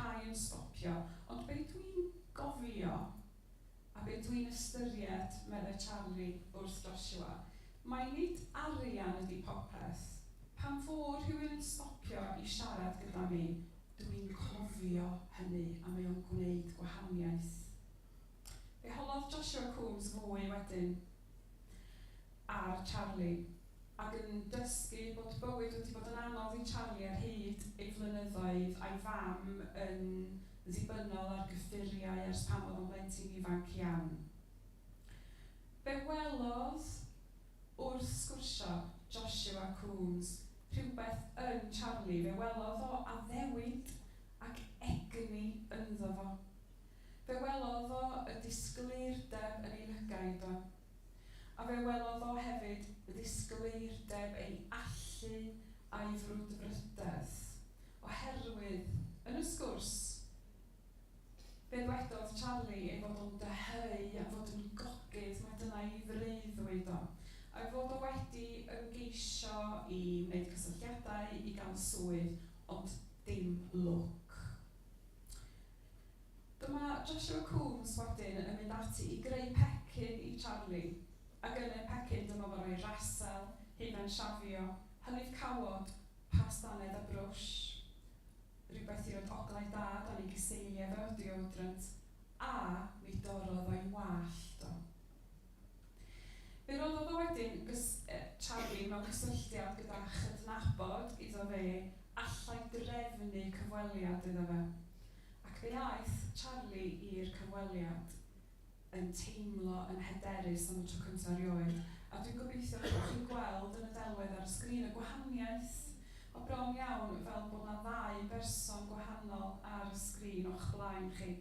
rhai yn stopio. Ond be dwi'n gofio, a be dwi'n ystyried, meddwl Charlie wrth Joshua, mae nid arian ydi popeth. Pan fod rhywun yn stopio i siarad gyda mi, dwi'n cofio hynny a mae o'n gwneud gwahaniaeth. Fe holodd Joshua Coombs fwy wedyn ar Charlie ac yn dysgu bod bywyd wedi bod yn anodd i Charlie ar hyd ei flynyddoedd a'i fam yn ddibynnol ar gyffuriau ers pan oedd o'n blentyn ifanc iawn. Fe welodd wrth sgwrsio Joshua Coombs rhywbeth yn Charlie. Fe welodd o addewid ac egni ynddo fo. Fe welodd o y disgleirdeb yn ei lygaid o. A fe welodd o hefyd y disgleirdeb ei allu a'i frwdfrydedd. Oherwydd, yn y sgwrs, fe dwedodd Charlie ei fod o'n deheu a fod yn gogydd, mae dyna ei freuddwyd o. A fod o wedi ymgeisio i wneud cysylltiadau, i gael swydd, ond dim lwc. Dyma Joshua Coombs wedyn yn mynd ati i greu pecyn i Charlie. Ac yn y pecyn dyma fo roi rasel, hufen siafio, hynnydd cawod, pastanedd a brwsh, rhywbeth i roed oglau da dan ei gyseiliau fe o deodorant, a mi dorodd o'i wallt o. Fe roddodd o wedyn Charlie mewn cysylltiad gyda chydnabod iddo fe allai drefnu cyfweliad iddo fe. Ac fe aeth Charlie i'r cyfweliad yn teimlo yn hyderus am y tro cyntaf erioed. A dwi'n gobeithio bod chi'n gweld yn y delwedd ar y sgrin y gwahaniaeth o bron iawn fel bod yna ddau berson gwahanol ar y sgrin o'ch blaen chi.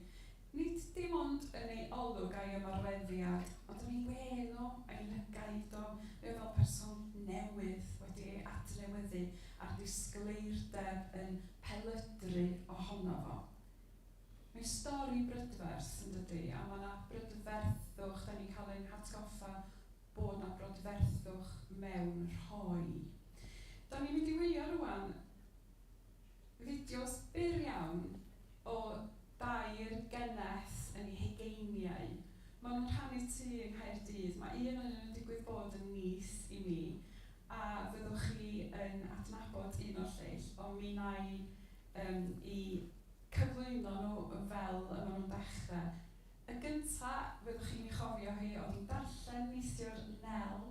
Nid dim ond yn ei olwg a'i ymarweddiad, ond yn ei wen o, a'i lygaid o, fe fel person newydd wedi ei adnewyddu a'r disgleirdeb yn pelydru ohono fo. Mae'n stori brydferth yn dydi, a mae yna brydferthwch, da ni'n cael ein hatgoffa bod yna brydferthwch mewn rhoi. Da ni'n mynd i wylio rwan fideos byr iawn o dair geneth yn ei hegeiniau. Maen nhw'n rhannu tŷ yng Nghaerdydd. Mae un yn digwydd bod yn nyth i mi, a fyddwch chi yn adnabod un o'r lleill, ond mi na i cyflwyno nhw fel y maen nhw'n dechrau. Y gyntaf, fyddwch chi'n ei chofio hi, oedd hi'n darllen neithiwr Nel,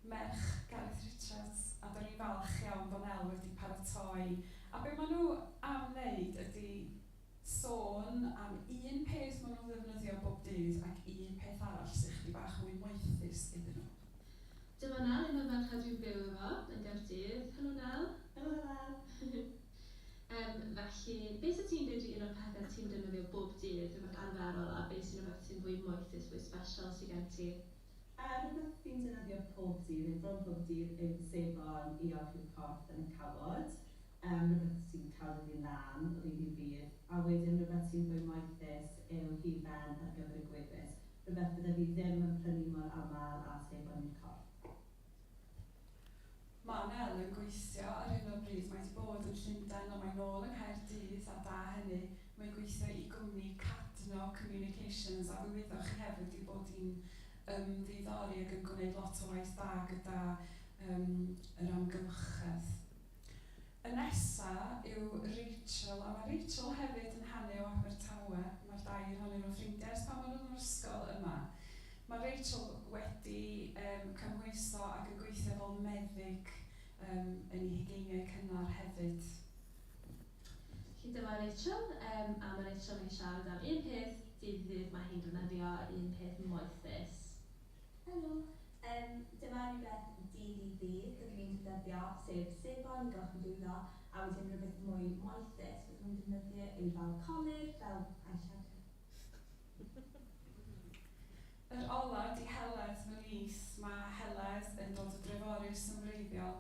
merch Gareth Richards, a da ni'n falch iawn bod Nel wedi paratoi. A be maen nhw am wneud ydy sôn am un peth maen nhw'n ddefnyddio bob dydd ac un peth arall sy'n chdi bach mwy moethus iddyn nhw. Dyma Nel, un o'r ferched dwi'n byw efo yn Gaerdydd. Helo Nel. Helo Nel. Felly, beth sy'n ti'n dweud un o'r pethau ti'n defnyddio bob dydd, rhywbeth anferol, a beth sy'n rhywbeth sy'n fwy moethus, fwy special sy'n gen ti? Rhywbeth fi'n defnyddio pob dydd, neu bron pob dydd yw sefon i orchu'r corff yn y cawod. Rhywbeth sy'n cael fi'n lan o ddydd i'r bydd. A wedyn rhywbeth sy'n fwy moethus yw hufen ar gyfer y gwefus. Rhywbeth bydde fi ddim yn prynu mor aml a sefon i'r corff. Mae Nel yn gweithio ar hyn o bryd. Mae wedi bod yn Llundain, ond mae'n nôl yng Nghaerdydd, a da hynny. Mae'n gweithio i gwmni Cadno Communications, a fe wyddwch chi hefyd i bod hi'n ddiddori ac yn gwneud lot o waith da gyda yr amgylchedd. Y nesaf yw Rachel, a mae Rachel hefyd yn hannu o Abertawe. Mae'r dair ohonyn nhw'n ffrindiau ers pan maen nhw'n yr ysgol yma. Mae Rachel wedi cymhwyso ac yn gweithio fel meddyg yn ei hegeiniau cynnar hefyd. Felly dyma Rachel, a mae Rachel yn siarad am un peth dydd mae hi'n defnyddio, un peth moethus. Helo, dyma rhywbeth dydd i ddydd rydyn ni'n defnyddio, sef sebon i gorff yn dwylo, a wedyn rhywbeth mwy moethus rydyn ni'n defnyddio yw fel colyr, fel eyeshadow. Yr ola di Heledd fy nis. Mae Heledd yn dod o Dreforys yn wreiddiol,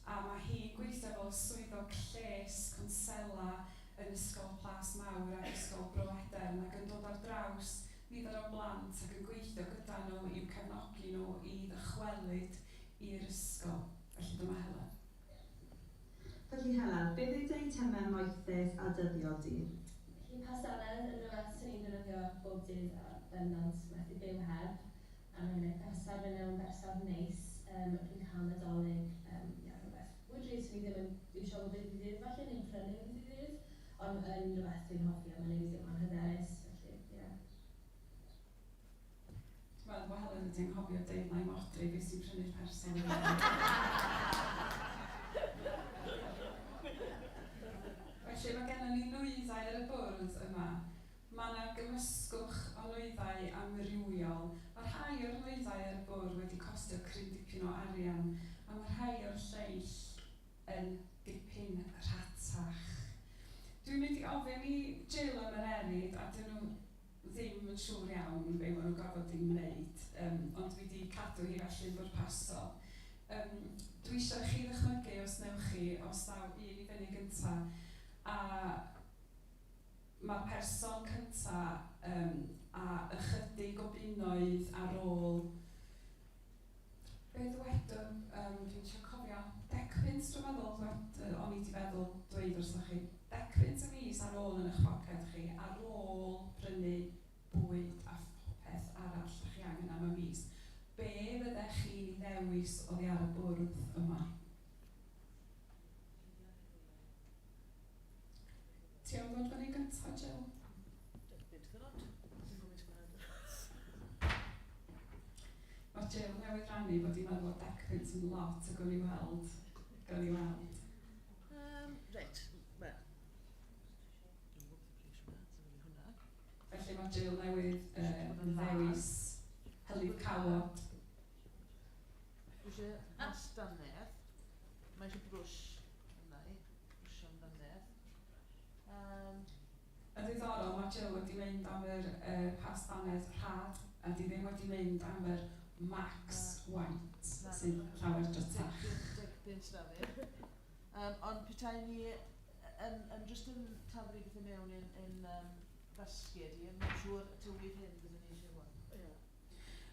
a mae hi'n gweithio fel swyddog lles consela yn Ysgol Plas Mawr ac Ysgol Bro Edern, ac yn dod ar draws nifer o blant ac yn gweithio gyda nhw i'w cefnogi nhw i ddychwelyd i'r ysgol. Felly dyma Heledd. Felly Heledd, beth yw dy eitemau moethus a dyddiol di? Felly pastanedd yn rhywbeth sy'n ni'n defnyddio bob dydd a bendant methu byw heb. A mae'n gwneud bersar yn yw'n bersar neis. Rwy'n cael nadolig, rhywbeth. Wydryd sy'n ni ddim yn iwsio o ddydd i ddydd, falle neu'n prynu o ddydd i ddydd. Ond yn rhywbeth dwi'n hoffi a mae'n neud ddim yn hyderus. Wel, mae Helen ydy'n hoffi o deud na'i modri beth sy'n prynu'r person. Felly mae gennym ni nwyddau ar y bwrdd yma. Mae yna gymysgwch o nwyddau amrywiol. Mae rhai o'r nwyddau ar y bwrdd wedi costio cryn dipyn o arian, a mae rhai o'r llein mynd i ofyn i Jill am yr erid, a dyn nhw ddim yn siŵr iawn be maen nhw'n gorfod i'w wneud, ond dwi wedi cadw hi felly'n bwrpasol. Dwi eisiau chi ddychmygu os newch chi, os daw un i fyny gynta, a mae'r person cynta a ychydig o bunnoedd ar ôl beth wedwn, dwi'n eisiau cofio, decpunt dwi'n meddwl, o'n i wedi feddwl dweud wrthoch chi, decpunt y mis ar ôl yn eich poced chi, ar ôl prynu bwyd a popeth arall chi angen am y mis. Be fyddech chi'n ddewis oddi ar y bwrdd yma? Ti am ddod fyny gynta, Jill? Mae Jill newydd rannu bod i'n meddwl decpunt yn lot o gael i weld. Reit, wel. Felly mae Jill newydd ddewis hylif cawod. Dwi eisiau hastanedd. Mae eisiau brwsh yna i. Brwsh am dannedd. Yn ddiddorol, mae Jill wedi mynd am yr pastanedd rhad, a di ddim wedi mynd am yr Max White, sy'n llawer drytach. Decpunt da fi. Ond petai ni yn just yn taflu beth i mewn yn basged i, yn siŵr tywydd hyn byddwn ni eisiau hwn.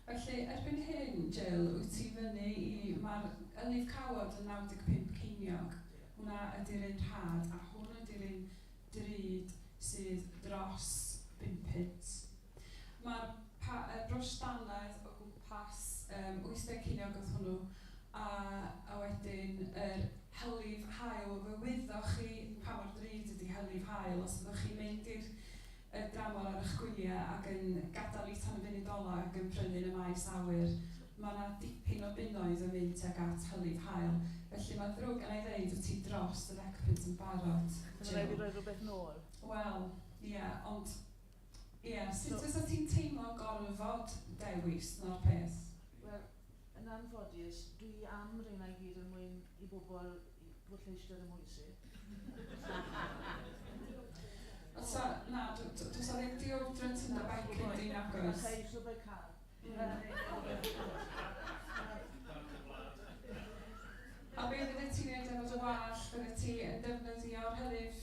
Felly, erbyn hyn, Jill, wyt ti fyny i, mae'r ylif cawod yn 95 ceiniog. Hwna ydy'r un rhad, a hwn ydy'r un drud sydd dros 5 pint. Mae'r brwsh dannedd o gwmpas 80 ceiniog oedd hwnnw, a wedyn yr hylif hael, fe wyddoch chi pa mor drud ydy hylif hael, os ydych chi'n mynd i'r dramor ar eich gwyliau ac yn gadael i tan y Blynyddol ac yn prynu yn y maes awyr, mae yna dipyn o bunnoedd yn mynd ag at hylif hael. Felly mae ddrwg yn ei ddeud wyt ti dros y decpunt yn barod. Mae'n rhaid i roi rhywbeth nôl? Wel, ie, ond sut fysa ti'n teimlo gorfod dewis na'r peth? Wel, yn anffodus, dwi am rheina i gyd yn mwyn i bobl pwrlleishtod y mwysi. Na, does o ddim deodorant yn y bacin di'n agos. Chai eisiau bai car. A be fydde ti'n neud efo dy wall? Fydde ti yn defnyddio'r hylif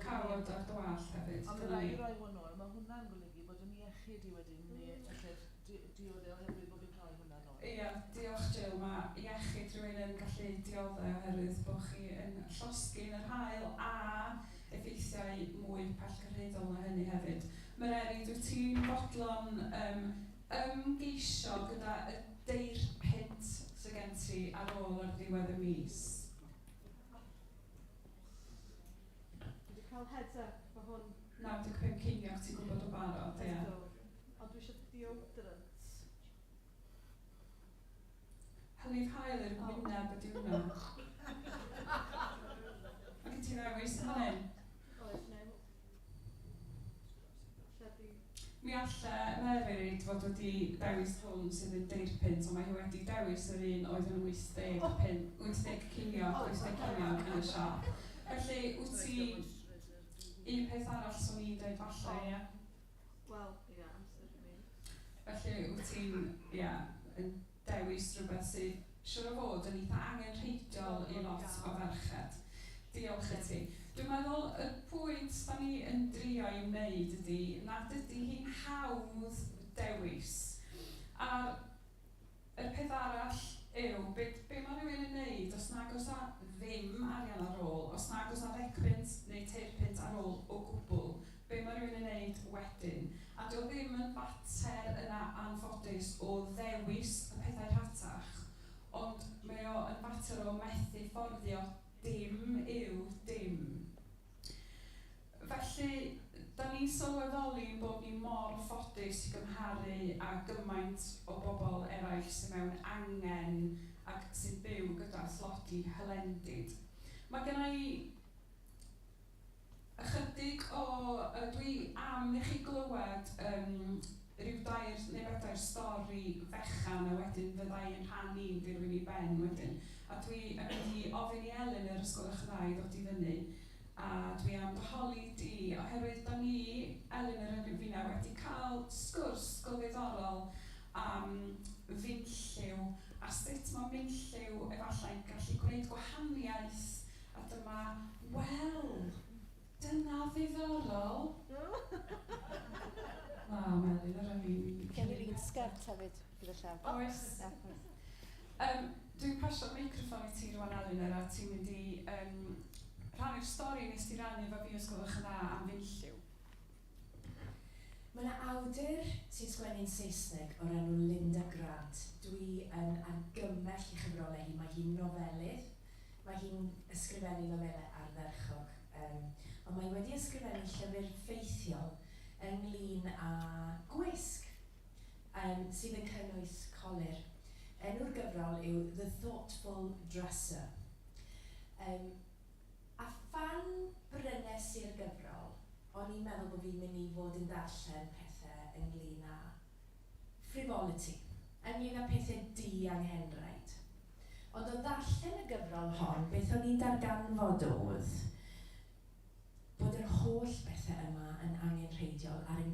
cawod ar dy wall hefyd? Ond yna i roi hwn nôl, mae hwnna'n golygu bod yn iechyd i wedyn ni dioddau oherwydd bod fi'n rhoi hwnna nôl. Ie, diolch Jill. Mae iechyd rhywun yn gallu dioddau oherwydd bod chi yn llosgi yn yr hael a effeithiau mwy pellgyrhaeddol na hynny hefyd. Mae'r erid, wyt ti'n bodlon ymgeisio gyda y deirpunt sydd gen ti ar ôl ar ddiwedd y mis? Dwi wedi cael heads up bod hwn... 95 ceiniog ti'n gwybod o barod, ie. Ond dwi eisiau deodorant. Hylif hael i'r gwyneb ydi hwnna. Ac yn ti'n ddewis yn hynny? Oes, neu. Mi alle Merid fod wedi dewis hwn sydd yn deirpunt, ond mae hi wedi dewis yr un oedd yn 80 ceiniog yn y siop. Felly, wyt ti un peth arall swn i'n dweud falle, ie? Wel, ie, amser i mi. Felly, wyt ti'n, yn dewis rhywbeth sydd siwr o fod yn eitha angenrheidiol i lot o ferched. Diolch i ti. Dwi'n meddwl y pwynt da ni yn drio i wneud ydy nad ydy hi'n hawdd dewis. A'r peth arall yw, be mae rhywun yn wneud os nag oes na ddim arian ar ôl, os nag oes na decpunt neu teirpunt ar ôl o gwbl, be mae rhywun yn wneud wedyn. A dyw ddim yn fater yna anffodus o ddewis y pethau rhatach, ond mae o yn fater o methu fforddio dim yw dim. Felly, da ni'n sylweddoli bod ni mor ffodus i gymharu a gymaint o bobl eraill sy'n mewn angen ac sy'n byw gyda thlodi hylendid. Mae genna i ychydig o... dwi am i chi glywed rhyw 2 neu 4 stori fechan a wedyn fyddai yn rhannu'n dirwyn i ben wedyn. A dwi yn mynd i ofyn i Elin yr ysgol Chymraeg ddod i fyny A dwi am holi di, oherwydd da ni, Elin yr Finna, wedi cael sgwrs go ddiddorol am fynlliw, a sut mae fynlliw efallai'n gallu gwneud gwahaniaeth, a dyma, wel, dyna ddiddorol. Na, Melin yr Elin. Gen i fi'n sgert hefyd, gyda llaw. Oes. Dwi'n pasio'r meicroffon i ti rwan, Elin, a ti'n mynd i rhannu'r stori nes ti rannu efo fi os gwelwch yn dda am fynlliw. Mae yna awdur sy'n sgwennu'n Saesneg o'r enw Linda Grant. Dwi yn argymell i chyfrolau hi. Mae hi'n nofelydd. Mae hi'n ysgrifennu nofelau ardderchog. Ond mae wedi ysgrifennu llyfr ffeithiol ynglyn â gwisg sydd yn cynnwys colir. Enw'r gyfrol yw The Thoughtful Dresser. A phan brynes i'r gyfrol, o'n i'n meddwl bod fi'n mynd i fod yn darllen pethau ynglyn â frivolity, ynglyn â pethau di-anghenraid. Ond o ddarllen y gyfrol hon, beth o'n i'n darganfod oedd bod yr holl bethau yma yn angenrheidiol ar ein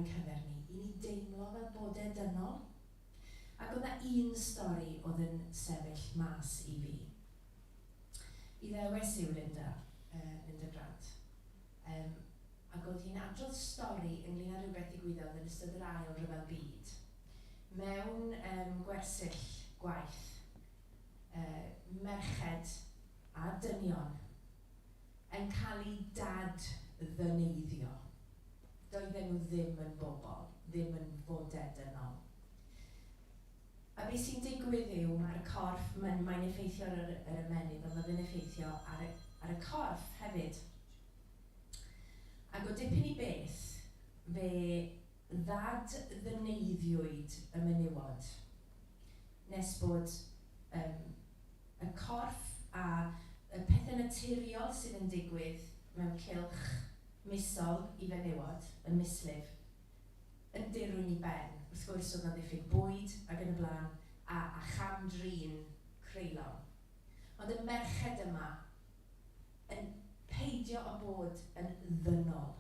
cyfer ni, i ni deimlo fel bod e dynol. Ac oedd yna un stori oedd yn sefyll mas i fi. I ddewis yw Linda Grant. Ac oedd hi'n adrodd stori ynglyn â rhywbeth ddigwyddodd yn ystod yr ail ryfel byd. Mewn gwersyll gwaith, merched a dynion yn cael ei dad-ddyneiddio. Doedden nhw ddim yn bobl, ddim yn fodau dynol. A beth sy'n digwydd yw, mae'r corff, mae'n effeithio ar yr ymennydd, ond mae'n effeithio ar y corff hefyd. Ac o dipyn i beth, fe ddad-ddyneiddiwyd y menywod, nes bod y corff a y pethau naturiol sydd yn digwydd mewn cylch misol i fenywod, y mislif, yn dirwyn i ben. Wrth gwrs oedd yna ddiffyg bwyd ac yn y blaen, a chamdrin creulon. Ond y merched yma yn peidio o bod yn ddynol.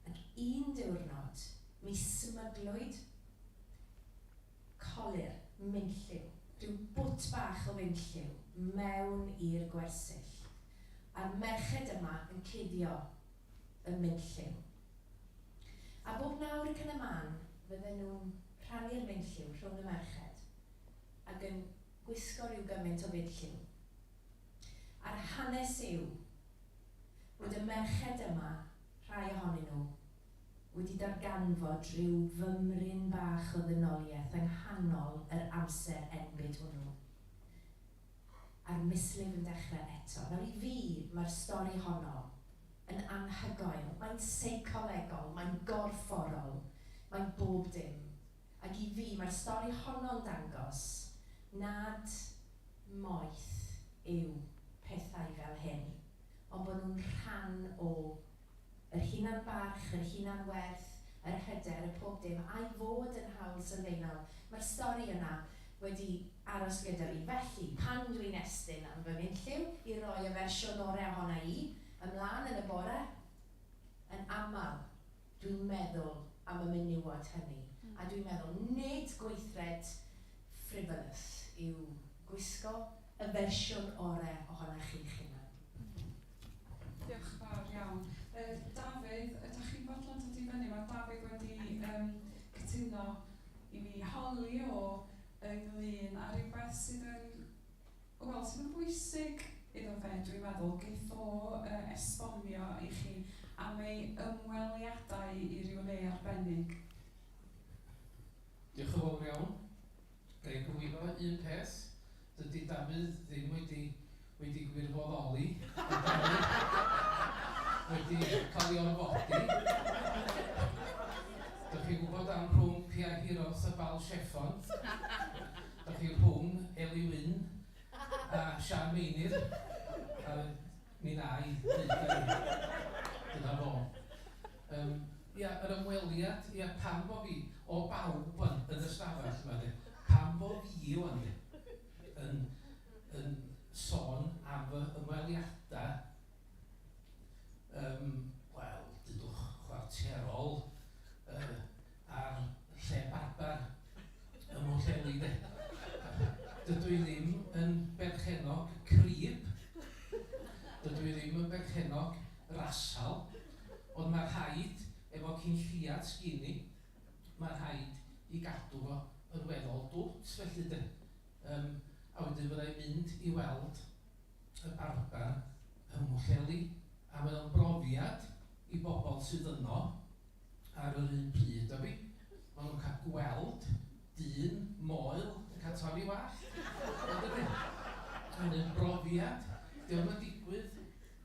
Ac un diwrnod, mi smyglwyd colir, mynlliw, rhyw bwt bach o fynlliw, mewn i'r gwersyll. A'r merched yma yn cuddio y mynlliw. A bob nawr ac yn y man, fydden nhw'n rhannu'r fynlliw rhwng y merched ac yn gwisgo rhyw gymaint o fynlliw. A'r hanes yw bod y merched yma, rhai ohonyn nhw, wedi darganfod rhyw fymryn bach o ddynoliaeth yng nghanol yr amser enbyd hwnnw. A'r mislif yn dechrau eto. Nawr i fi, mae'r stori honno yn anhygoel, mae'n seicolegol, mae'n gorfforol, mae'n bob dim. Ac i fi, mae'r stori honno'n dangos nad moeth yw pethau fel hyn, ond bod nhw'n rhan o yr hunan barch, yr hunan werth, yr hyder, y pob dim, a'i fod yn hawl sylfaenol. Mae'r stori yna wedi aros gyda fi. Felly, pan dwi'n estyn am fy fynlliw, i roi y fersiwn orau ohona i, ymlaen yn y bore, yn aml, dwi'n meddwl am y menywod hynny. A dwi'n meddwl, nid gweithred frivolous yw gwisgo y fersiwn orau ohonoch chi'ch hunan. Diolch yn fawr iawn. Dafydd, ydych chi'n bodlon dod i fyny? Mae Dafydd wedi cytuno i fi holi o ynglyn a rhywbeth sydd yn bwysig iddo fe, dwi'n meddwl, geith o esbonio i chi am ei ymweliadau i ryw le arbennig. Diolch yn fawr iawn. Ga i gywiro un peth. Dydy Dafydd ddim wedi gwirfoddoli. Wedi cael ei orfodi. Dych chi'n gwybod am rhwng Pia Hiros a Bal Sheffon. Dych chi rhwng Eli Wyn a Sian Meinir. Mi na i dyna fo. Yr ymweliad, pam bo fi, o bawb yn y stafell yma, pam bo fi yn sôn am fy ymweliadau, wel, dydwch chwarterol ar lle barbar ym Mwllheli de. Dydw i ddim yn berchenog crib, dydw i ddim yn berchenog rasal, ond mae'r rhaid, efo cynlliad sgini, mae'r rhaid i gadw fo yn weddol dwt, felly de. A wedyn fyddai mynd i weld y barbar ym Mwllheli, a mae'n brofiad i bobl sydd yno ar yr un pryd o fi. Maen nhw'n cael gweld dyn moel yn cael torri wallt. Mae'n brofiad, diolch yn digwydd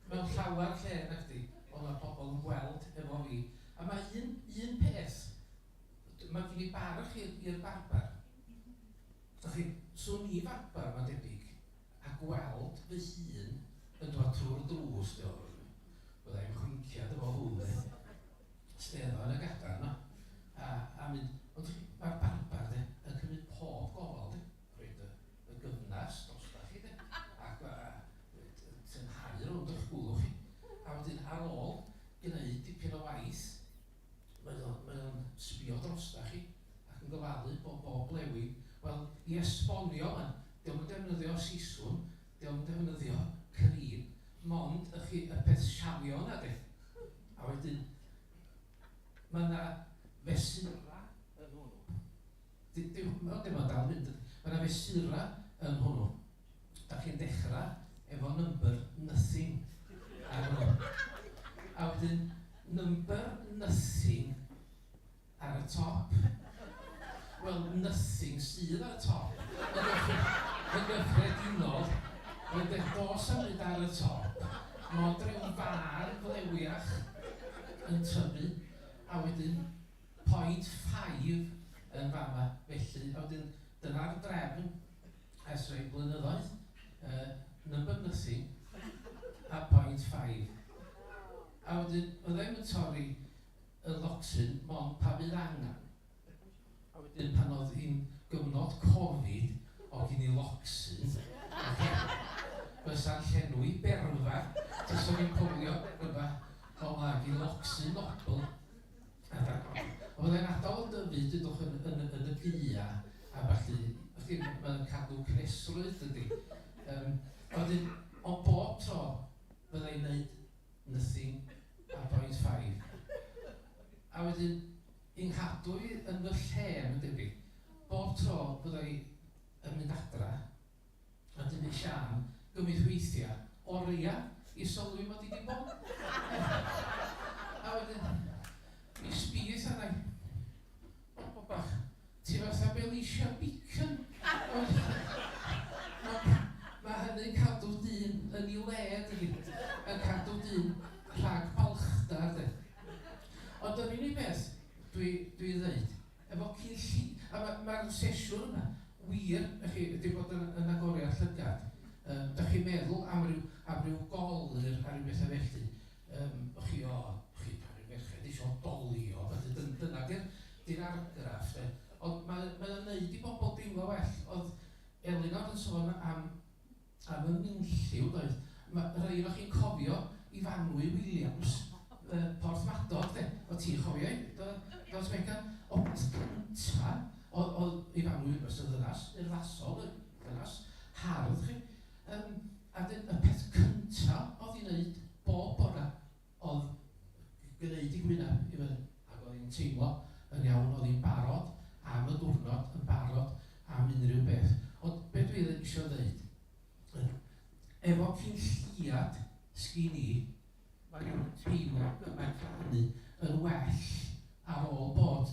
mewn llawer lle na chdi, ond mae pobl yn gweld efo fi. A mae un peth, mae gen i barach i'r barbar. Dach chi, swn i farbar mae'n debyg, a gweld fy hun yn dod trwy'r drws, byddai'n chwinkiad efo hwn, steddo yn y gadar yno. A mynd, ond mae'r barbar yn cymryd pob gofal, roed y gyfnas dros da chi, ac sy'n haer o'n eich gwlwch chi. A wedyn ar ôl gwneud dipyn o waith, mae o'n sbio dros da chi, ac yn gofalu bob blewyn. Wel, i esbonio yma, diolch yn defnyddio siswm, diolch yn defnyddio crib, mond y peth siafio yna de. A wedyn, mae yna fesura yn hwnnw. Dim ond dal mynd, mae yna fesura yn hwnnw. Da chi'n dechrau efo number nothing ar hwnnw. A wedyn, number nothing ar y top. Wel, nothing sydd ar y top. Yn gyffredinol, wedyn dos am byd ar y top, mod rhyw far flewiach yn tyfu, a wedyn 0.5 yn fama. Felly, a wedyn dyna'r drefn ers rhai blynyddoedd, number nothing a 0.5. A wedyn, byddai'n yn torri y locsyn, mond pa bydd angen. A wedyn pan oedd hi'n gyfnod Covid o gyn i locsyn, bysa'n llenwi berfa, jyst o'n i'n cofio rhywbeth o ma gyn locsyn nobl. A byddai'n adael o dyfu, dydwch yn y gia, a falle, mae'n cadw cnesrwydd ydy. A wedyn, o bob tro, byddai'n neud nothing a 0.5. A wedyn, i'n cadw i yn fy lle, yn debyg, bob tro byddai yn mynd adra, a dyn i Sian, gymryd weithiau, oria i sylwi mod i di bod. A wedyn, mi sbys arna i, o bach, ti fatha Belisha Beacon. Mae hynny'n cadw dyn yn ei le, yn cadw dyn rhag balchdar. Ond yn unig beth dwi ddeud, efo cynlli, a mae'r sesiwn yma wir, ydy bod yn agoriad llygad. Da chi'n meddwl am ryw golur ar ryw bethau felly. Chi rhyw merched eisiau dolio, dyna di'r argraff. Ond mae'n neud i bobl deimlo well. Oedd Elinor yn sôn am y nunlliw, doedd. Rhaid o'ch chi'n cofio Ifanwy Williams, Porthmadog, o ti'n cofio i? Does Megan, o beth gynta, o Ifanwy Williams y ddynas, urddasol y ddynas, hardd chi. A y peth cynta oedd i wneud bob bora oedd gwneud i Gwener i fyny. Ac oedd hi'n teimlo yn iawn, oedd hi'n barod am y diwrnod, yn barod am unrhyw beth. Ond beth dwi eisiau dweud, efo cynlliad sgin i, mae'n teimlo gymaint hynny yn well ar ôl bod.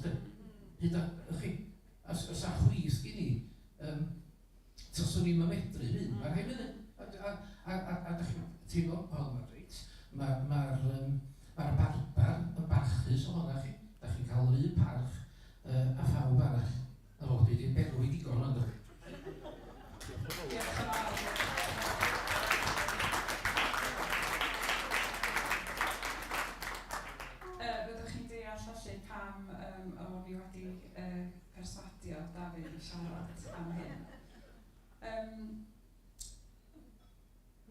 Hyd os a chwith sgin i, tyswn ni'n medru mynd, mae'r rhaid mynd. A da chi'n teimlo, mae'n reit, mae'r barbar yn barchus o honna chi. Da chi'n cael yr un parch a phawb arall. A fod dwi wedi berwi digon ond. Byddwch chi'n deall allu pam o'n i wedi perswadio Dafydd i siarad am hyn.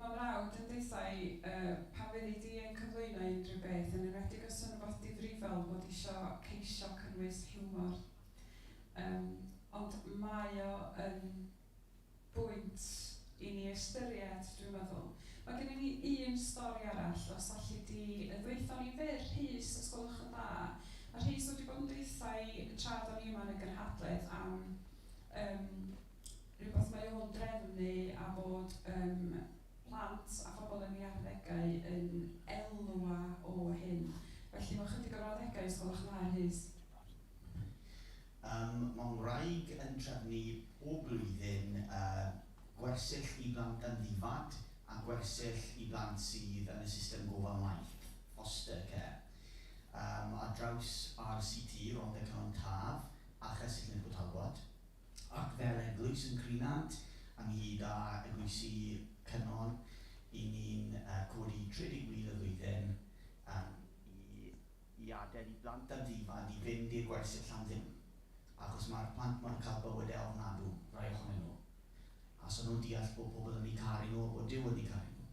Mae mrawd yn deithau pan fyddi di yn cyflwyno unrhyw beth yn enwedig os yn rhywbeth difrifol bod isio ceisio cynnwys hiwmor. Ond mae o yn bwynt i ni ystyried, dwi'n meddwl. Mae gen i ni un stori arall os allu di ddweithio ni fyr Rhys, os gwelwch yn dda. A Rhys wedi bod yn dweithau trad o'n i yma yn y gynhadledd am rhywbeth mae o'n drefnu a bod plant a phobl yn ei arddegau yn elwa o hyn. Felly mae chydig o'r arddegau os gwelwch yn dda, Rhys. Mae'n wraig yn trefnu bob blwyddyn gwersyll i blant yn ddifad a gwersyll i blant sydd yn y system gofal maith, foster care. A draws ar CT, Rhondda Cynon Taf, a Chesyll Nid Bwtalwad. Ac fel eglwys yn Crinant, ynghyd â eglwysi Cynon, i ni'n codi 30,000 y flwyddyn i adael i blant yn ddifad i fynd i'r gwersyll Llandyn. Achos mae'r plant ma'n cael bywyd ofnadw, rai ohonyn nhw. A so nhw'n deall bod pobl yn ei caru nhw, bod Duw yn ei caru nhw.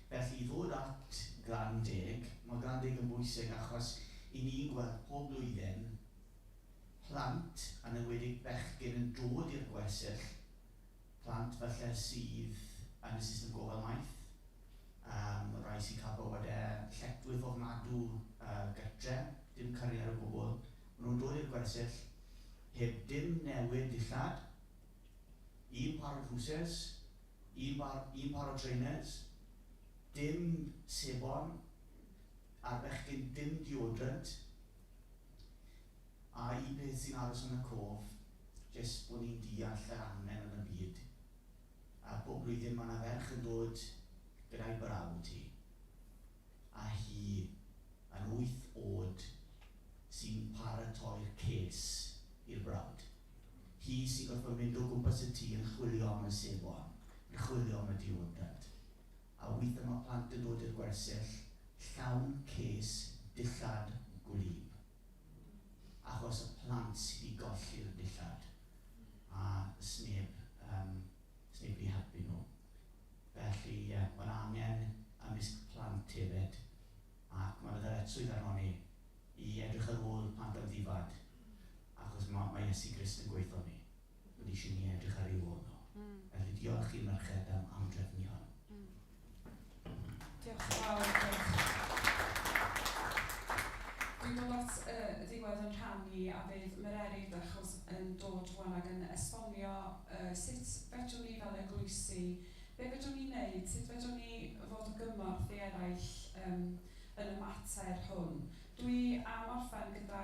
Felly i ddod at Gran Deg, mae Gran Deg yn bwysig achos i ni'n gweld pob blwyddyn plant, yn enwedig bechgyn yn dod i'r gwersyll, plant felly sydd yn y system gofal maith, rai sy'n cael bywydau lletwydd ofnadw gytre, dim cariad o gwbl. Maen nhw'n dod i'r gwersyll heb dim newid dillad, un par o drwses, un par o trainers, dim sebon, a bechgyn dim deodorant, a un peth sy'n aros yn y cof, jyst bod ni'n deall yr anen yn y byd. A bob blwyddyn mae yna ferch yn dod gyda'i brawd hi, a hi yn 8 oed sy'n paratoi'r ces i'r brawd. Hi sy'n gorfod mynd o gwmpas y tŷ yn chwilio am y sebon, yn chwilio am y deodorant. A weithio mae plant yn dod i'r gwersyll llawn ces dillad gwlyb. Achos y plant sydd wedi golli'r dillad a sneb wedi helpu nhw. Felly mae'n angen ymysg plant hefyd ac mae'n ddyletswydd arno ni i edrych ar ôl plant am ddifad achos mae Iesu Grist yn gweithio ni. Wedi eisiau ni edrych ar ei ôl nhw. Felly diolch i'r merched am drefnu hon. Diolch yn fawr. Dwi'n dod at y diwedd yn rhannu a bydd Mererid achos yn dod rwan ag yn esbonio sut fedrwn ni fel eglwysi, be fedrwn ni wneud, sut fedrwn ni fod yn gymorth i eraill yn y mater hwn. Dwi am orffen gyda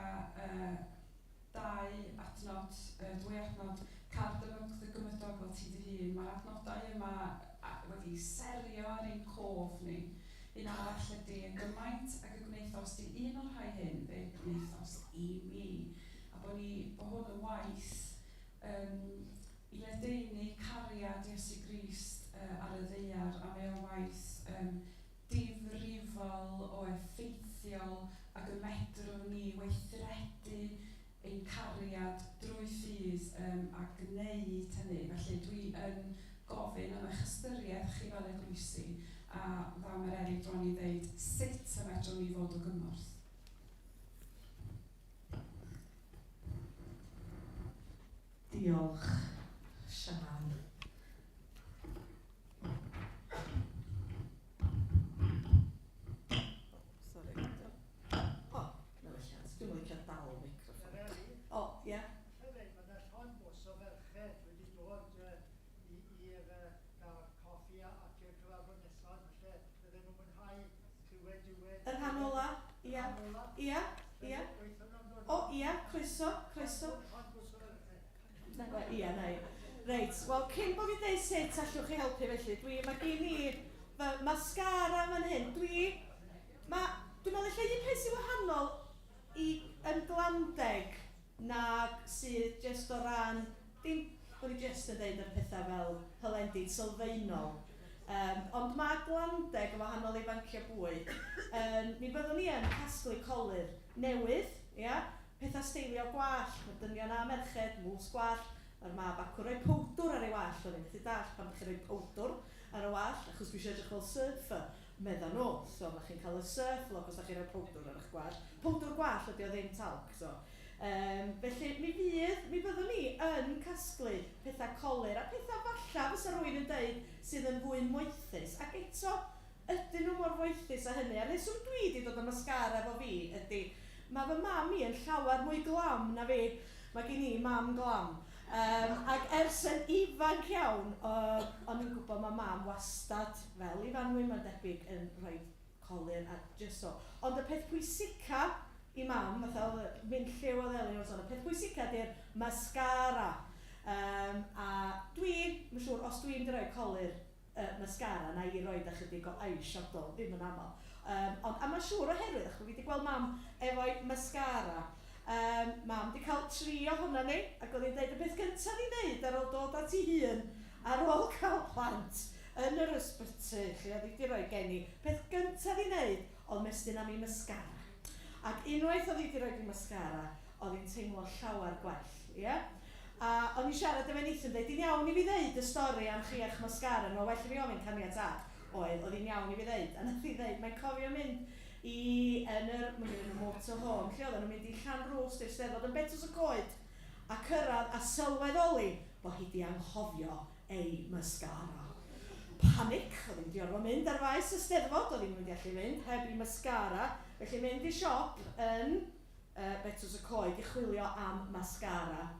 dwy adnod card y gymydog fel ti dy hun. Mae'r adnodau yma wedi serio ar ein cof ni. Un arall ydy yn gymaint ac y gwneithos di un o'r rhai hyn, fe gwneithos i mi. A bod hwn yn waith i ledeini cariad Iesu Grist ar y ddaear, a mae o'n waith difrifol o effeithiol ac y medrwn ni weithredu ein cariad drwy ffydd a gwneud hynny. Felly dwi yn gofyn am eich ystyried chi fel eglwysi a ddaw Mererid rwan i ddeud sut y medrwn ni fod o gymorth. Diolch, Sian. Sori. O, na felly, dwi'n licio dal o microffon. O, ie. Mae yna llon bws o ferched wedi dod i'r gael coffi ac i'r cyfarfod nesaf, lle bydden nhw'n mwynhau clywed diwedd. Yr rhan ola, ie. Ie, ie. O, ie, croeso. Ie, neu. Reit, wel, cyn bod fi dweud sut allwch chi helpu felly, mae gen i fy mascara fan hyn. Dwi'n meddwl lle un peth sy'n wahanol yn glandeg nag sydd jyst o ran, dim bod ni jyst yn dweud yr pethau fel hylendid sylfaenol. Ond mae glandeg yn wahanol i fancio bwyd. Mi byddwn ni yn casglu colir newydd, pethau steilio gwallt, mae dynion a merched, mwls gwallt, mae'r mab acw roi powdwr ar ei wallt, o'n i'n methu dall pan ddech chi'n rhoi powdwr ar y wall, achos dwi eisiau edrych fel surfer, medda nhw. So, mae chi'n cael y surf look os da chi'n rhoi powdr ar eich gwallt. Powdr gwallt ydy o ddim talc, so. Felly, mi byddwn ni yn casglu pethau colir a pethau falla fysa rhywun yn dweud sydd yn fwy moethus. Ac eto, ydyn nhw mor foethus a hynny. A reswm dwi wedi dod o mascara efo fi ydy, mae fy mam i yn llawer mwy glam na fi. Mae gen i mam glam. Ac ers yn ifanc iawn, o'n i'n gwybod mae mam wastad fel ifanwyr, mae'n debyg yn rhoi colir a just so. Ond y peth pwysica i mam, fatha mynd lliw o ddelyn o'r son, y peth pwysica di'r mascara. A mae'n siŵr, os dwi'n rhoi colir mascara, na i roi chydig o eyeshadow, ddim yn aml. A mae'n siŵr oherwydd, achos fi wedi gweld mam efo'i mascara. Mam wedi cael 3 ohona ni, ac oedd hi'n dweud y peth gyntaf ni'n neud ar ôl dod at ei hun, ar ôl cael plant yn yr ysbyty, lle oedd hi wedi rhoi gen i. Peth gyntaf ni'n neud oedd mestyn am ei mascara. Ac unwaith oedd hi wedi rhoi ei mascara, oedd hi'n teimlo llawer gwell. Yeah? A o'n i siarad efo Nathan dweud, di'n iawn i fi ddeud y stori am chi eich mascara, no well i fi ofyn caniatad. Oedd hi'n iawn i fi ddeud. A nath hi ddeud, mae'n cofio mynd yn y motorhome, lle oedd nhw'n mynd i Llanrwst i'r Steddfod yn Betws y Coed a cyrraedd a sylweddoli bod hi wedi anghofio ei mascara. Panic, oedd hi'n diorfod mynd ar faes y Steddfod, oedd hi'n mynd i allu mynd heb ei mascara, felly mynd i siop yn Betws y Coed i chwilio am mascara.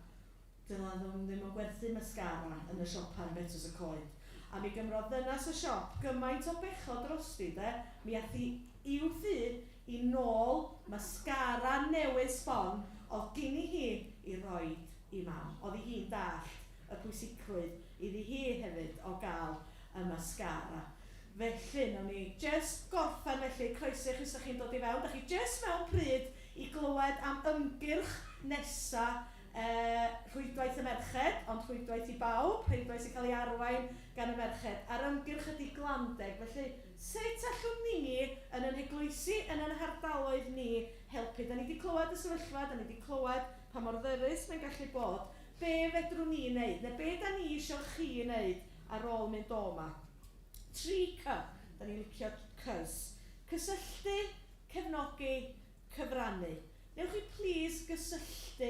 Dyna ddim yn gwerthu mascara yn y siopa yn Betws y Coed. A mi gymrodd ddynas y siop gymaint o bechod drosti, mi ath hi i'w thŷ i nôl mascara newydd sbon oedd gen i hi i roi i mam. Oedd hi hi'n dallt y pwysigrwydd iddi hi hefyd o gael y mascara. Felly, nawn ni just gorffen felly, croeso chi os chi'n dod i fewn. Da chi just mewn pryd i glywed am ymgyrch nesa rhwydwaith y merched, ond rhwydwaith i bawb, rhwydwaith sy'n cael ei arwain gan y merched. A'r ymgyrch ydi glandeg, felly sut allwn ni yn yn eglwysi, yn yn hardaloedd ni helpu? Da ni wedi clywed y sefyllfa, da ni wedi clywed pa mor ddyrus mae'n gallu bod. Be fedrwn ni wneud, neu be da ni eisiau chi wneud ar ôl mynd o yma? 3C, da ni'n licio cys. Cysylltu, cefnogi, cyfrannu. Newch chi plis gysylltu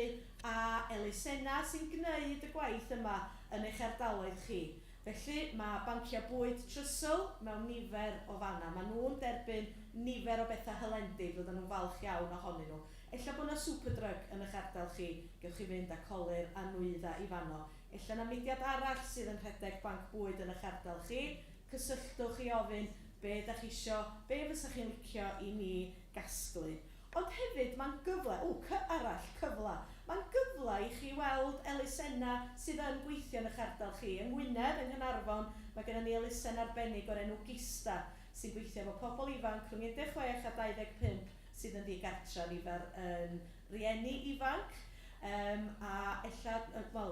a elusennau sy'n gwneud y gwaith yma yn eich ardaloedd chi. Felly mae banciau bwyd trysl mewn nifer o fanna. Maen nhw'n derbyn nifer o bethau hylendid, fydden nhw'n falch iawn ohonyn nhw. Ella bod yna superdrug yn eich ardal chi, gewch chi fynd â colir a nwydda i fanno. Ella na mudiad arall sydd yn rhedeg banc bwyd yn eich ardal chi, cysylltwch i ofyn be da chi isio, be fysa chi'n licio i ni gasglu. Ond hefyd mae'n gyfle, cyfle. Mae'n gyfle i chi weld elusennau sydd yn gweithio yn eich ardal chi. Yng Gwener, yng Nghanarfon, mae gennym ni elusen arbennig o'r enw Gista sy'n gweithio efo pobl ifanc rhwng 16 a 25 sydd yn ddigartra nifer yn rieni ifanc. A ella,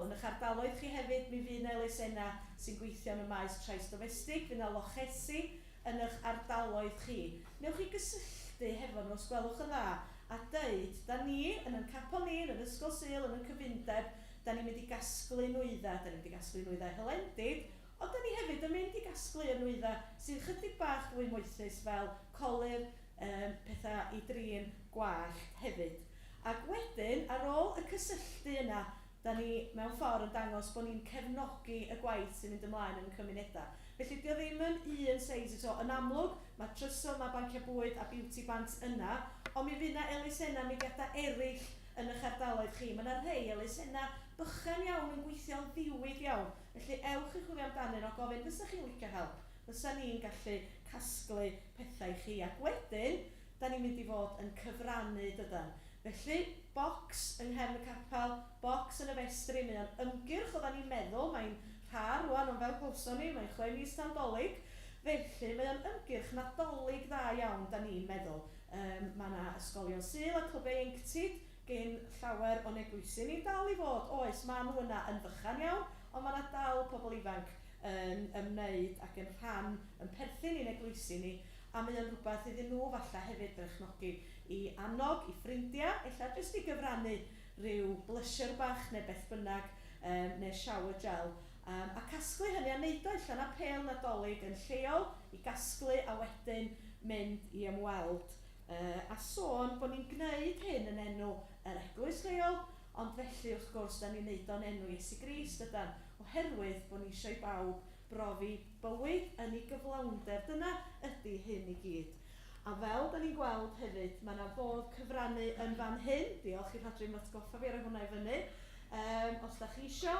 yn eich ardaloedd chi hefyd, mi fydd elusennau sy'n gweithio yn y maes trais domestig, fydd yna lochesu yn eich ardaloedd chi. Newch chi gysylltu hefo nhw os gwelwch yn dda a deud, da ni yn yn capel ni, yn ysgol Sul, yn y cyfundeb, da ni'n mynd i gasglu nwydda, da ni'n mynd i gasglu nwydda hylendid, ond da ni hefyd yn mynd i gasglu y nwydda sy'n chydig bach fwy moethus fel colir, pethau i drin gwallt hefyd. Ac wedyn, ar ôl y cysylltu yna, da ni mewn ffordd yn dangos bod ni'n cefnogi y gwaith sy'n mynd ymlaen yn y cymunedau. Felly, dio ddim yn un seis eto. Yn amlwg, mae trysl, mae banciau bwyd a beauty banks yna, ond mi fydd yna elusennau mudiadau eraill yn eich ardaloedd chi. Mae yna rhai elusennau bychan iawn yn gweithio'n ddiwydd iawn. Felly, ewch i chwilio amdanyn o gofyn, fysa chi'n licio help? Fysa ni'n gallu casglu pethau i chi. Ac wedyn, da ni'n mynd i fod yn cyfrannu dydan. Felly, bocs yng nghefn y capel, bocs yn y festri, mae'n ymgyrch o da ni'n meddwl, mae'n rhar rwan, ond fel gwlson ni, mae'n 6 mis tandolig. Felly, mae'n ymgyrch nadolig dda iawn, da ni'n meddwl. Mae yna ysgolion Sul a clybau ieuenctid gen llawer o negwysi. Ni dal i fod, oes, mae nhw yna yn fychan iawn, ond mae yna dal pobl ifanc yn ymwneud ac yn rhan, yn perthyn i'n negwysi ni. A mae'n rhywbeth iddyn nhw falle hefyd berchnogi i annog, i ffrindiau, ella jyst i gyfrannu rhyw blusher bach neu beth bynnag, neu shower gel. A casglu hynny a wneud o allan a pêl nadolig yn lleol i gasglu a wedyn mynd i ymweld. A sôn bod ni'n gwneud hyn yn enw yr eglwys leol, ond felly wrth gwrs da ni'n neud o'n enw Iesu Grist ydan, oherwydd bod ni eisiau i bawb brofi bywyd yn ei gyflawnder. Dyna ydy hyn i gyd. A fel da ni'n gweld hefyd, mae yna fodd cyfrannu yn fan hyn. Diolch i'r Hadrin atgoffa fi ar hwnna i fyny. Os da chi isio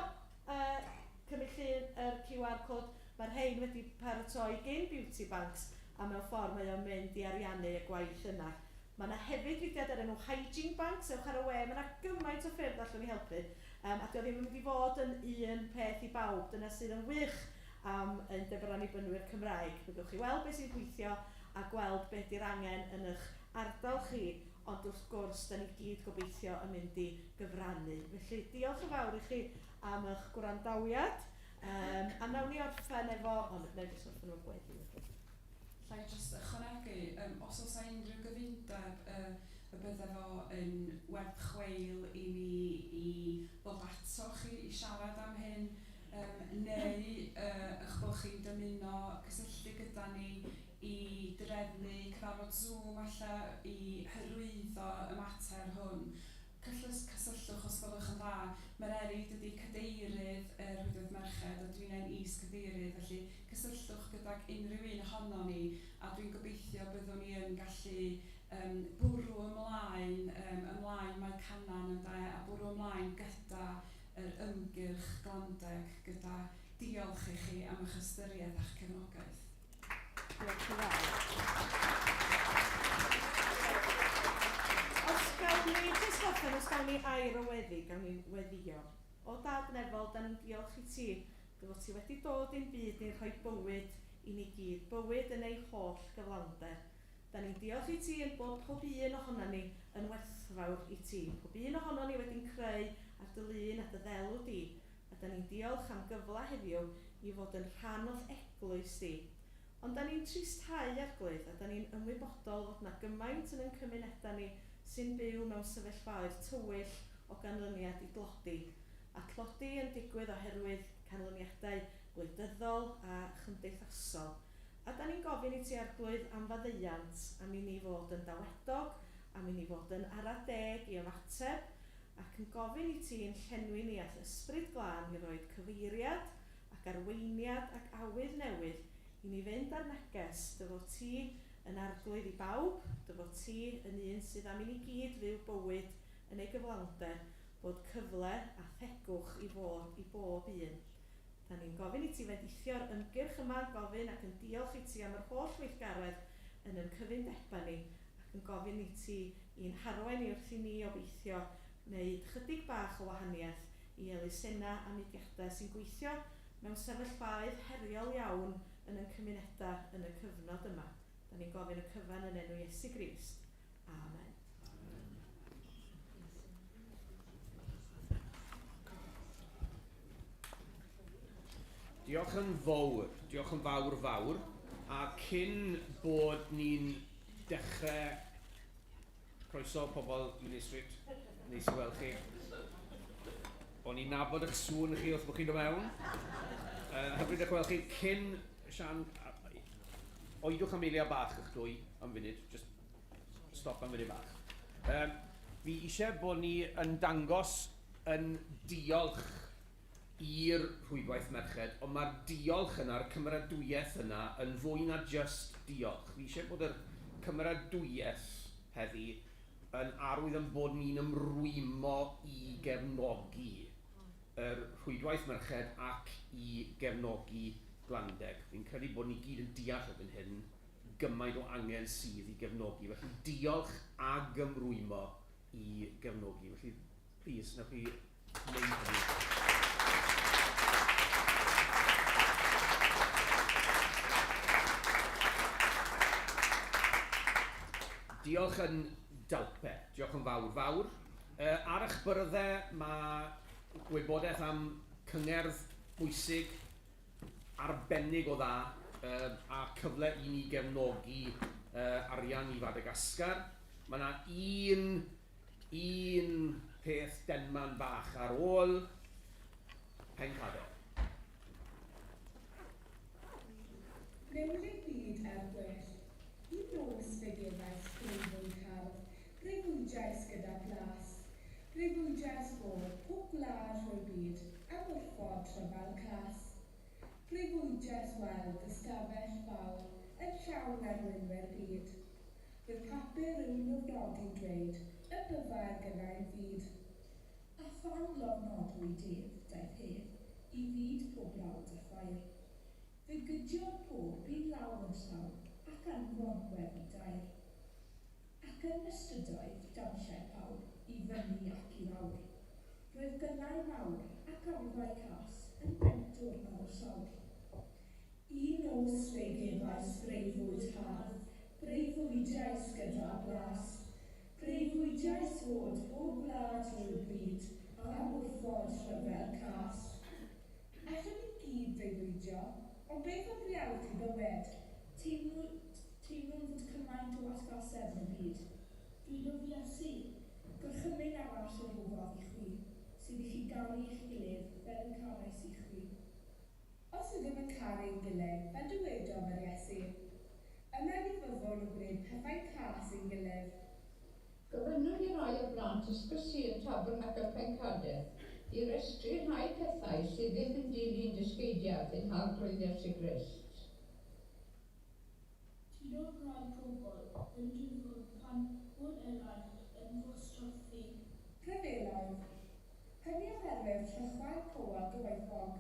cynullu'n yr QR code, mae'r rhain wedi paratoi gyn Beauty Banks a mewn ffordd mae o'n mynd i ariannu y gwaith yna. Mae yna hefyd fudiad ar enw Hygiene Banks, ewch ar y we, mae yna gymaint o ffyrdd allwn ni helpu. A dio ddim yn mynd i fod yn un peth i bawb, dyna sydd yn wych am yn Dyfran i Bynwyr Cymraeg. Byddwch chi weld beth sy'n gweithio a gweld beth di'r angen yn eich ardal chi, ond wrth gwrs, da ni gyd gobeithio yn mynd i gyfrannu. Felly, diolch yn fawr i chi am eich gwrandawiad. A nawn ni orffen efo... Neu jyst orffen efo gweddi. Lla i jyst ychwanegu, os oes unrhyw gyfundeb y bydde fo yn werth chweil i ni i ddod ato chi i siarad am hyn, neu eich bod chi'n dymuno cysylltu gyda ni i drefnu cyfarfod Zoom alla i hyrwyddo y mater hwn. Cysylltwch os gwelwch yn dda. Mae'r erid ydi cadeirydd yr Rhwydwaith Merched a dwi'n ein is-cadeirydd, felly cysylltwch gydag unrhyw un ohono ni a dwi'n gobeithio byddwn ni yn gallu bwrw ymlaen mae canan yn da a bwrw ymlaen gyda yr ymgyrch glandeg, gyda diolch i chi am eich ystyried a'ch cefnogaeth. Diolch yn fawr. Os gawn ni air o weddi, gawn ni weddio. O Dad Nefol, da ni'n diolch i ti. Fod ti wedi dod i'n byd ni'n rhoi bywyd i ni gyd. Bywyd yn ei holl gyflawnder. Da ni'n diolch i ti yn bod pob un ohono ni yn werthfawr i ti. Pob un ohono ni wedi'n creu ar dy lun a dy ddelw di. A da ni'n diolch am gyfle heddiw i fod yn rhan o'ch eglwys di. Ond da ni'n tristau arglwydd a da ni'n ymwybodol fod na gymaint yn ein cymunedau ni sy'n byw mewn sefyllfaoedd tywyll o ganlyniad i dlodi. A tlodi yn digwydd oherwydd canlyniadau gwleidyddol a chymdeithasol. A da ni'n gofyn i ti arglwydd am faddeuant am i ni fod yn dawedog, am i ni fod yn ara deg i ymateb, ac yn gofyn i ti yn llenwi ni all ysbryd glân i roi cyfeiriad ac arweiniad ac awydd newydd i ni fynd ar neges dy fod ti yn arglwydd i bawb, dy fod ti yn un sydd am i ni gyd fyw bywyd yn ei gyflawnder, bod cyfle a thegwch i fod i bob un. Da ni'n gofyn i ti fedithio'r ymgyrch yma, gofyn ac yn diolch i ti am yr holl weithgaredd yn ein cyfundeba ni, ac yn gofyn i ti i'n harwain ni wrth i ni obeithio wneud chydig bach o wahaniaeth i elusennau a mudiadau sy'n gweithio mewn sefyllfaoedd heriol iawn yn ein cymunedau yn y cyfnod yma. Da ni'n gofyn y cyfan yn enw Iesu Grist. Amen. Diolch yn fawr, a cyn bod ni'n dechrau croeso pobl Union Street, neis i weld chi. O'n i'n nabod eich sŵn chi wrth bod chi'n dod mewn. Hyfryd eich weld chi cyn Sian, oedwch am eiliau bach eich dwy am funud, just stop am funud bach. Fi eisiau bod ni yn dangos yn diolch i'r Rhwydwaith Merched, ond mae'r diolch yna'r cymeradwyaeth yna yn fwy na just diolch. Fi eisiau bod yr cymeradwyaeth heddi yn arwydd yn bod ni'n ymrwymo i gefnogi yr Rhwydwaith Merched ac i gefnogi Glandeg. Fi'n credu bod ni gyd yn deall erbyn hyn gymaint o angen sydd i gefnogi. Felly diolch a gymrwymo i gefnogi. Felly, please, newch chi wneud hynny. Diolch yn dalpe, diolch yn fawr. Ar eich byrddau mae gwybodaeth am cyngerdd bwysig arbennig o dda a cyfle i ni gefnogi arian i Fadagascar. Mae yna un peth denman bach ar ôl Pencador. Mewn ein byd er gwell, I nos fe gefais breuddwyd hardd, breuddwydais gyda blas, breuddwydais fod pob gwlad o'r byd am wrthod rhyfel cas. Breuddwydais weld ystafell fawr yn llawn arwynwyr byd. Bydd papur yw'n nofnodi'n dweud, y byfair gyda'n fyd. A phan lofnodwy dydd, daeth hef, I fyd pob rawd y ffair. Fe gydiodd pob bydd law yn llawn, ac anfon gweddi dair. Ac yn ystydoedd dansiau pawb, I fyny ac I lawr. Roedd gynnau mawr ac arfau cas yn bentwr ar y llawr. I nos fe gefais breuddwyd hardd, breuddwydais gyda blas. Breuddwydais fod o gwlad drwy'r byd, am wrthod rhyfel cas. Allwn I gyd breuddwydio, ond beth oedd realiti bywyd? Teimlwn fod cymaint o atgasedd yn y byd. Dwi'n o Iesu, gorchymyn arall o rhywfodd I chwi, sydd I chi garu eich gilydd fel yn carais I chwi. Os ydym yn caru ein gilydd, fel dywedom yr Iesu, yna ni fyddwn yn gwneud pethau cas ein gilydd. Gofynnwn I rai o blant ysbysu'r Tabernacl Pencader I restru rhai pethau sydd ddim yn dilyn dysgeidiad ein harglwydd Iesu Grist. Ti'n o'r rai pobl yn dwyfod pan bod eraill yn gostoffi. Rhyfeloedd. Hynny oherwydd rhychwael Powel gyfoethog.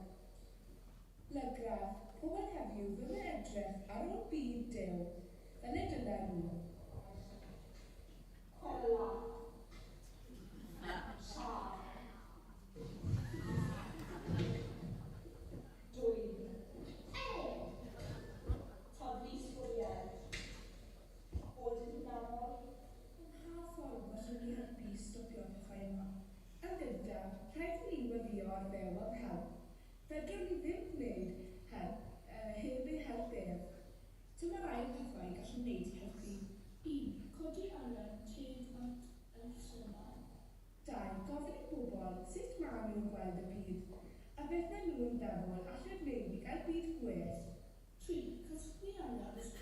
Lygraf, pobl heddiw ddim yn edrych ar ôl byd Duw, fel y dylen nhw. Cola. Sar. Dwyn. Toddi sbwriel. Bod yn hynafol. Yn ha ffordd gallwn ni helpu stopio pethau yma. Yn gyntaf, rhaid I ni weddio ar ddew am help. Fedrwn ni ddim gwneud heb eu help ef. Dyma rai o pethau gallwn wneud I helpu. 1. Codi arian teg at elusennau. 2. Gofyn I bobl sut maen nhw'n gweld y byd, a beth maen nhw'n feddwl allan gwneud I gael byd gwell. 3. Casglu arian.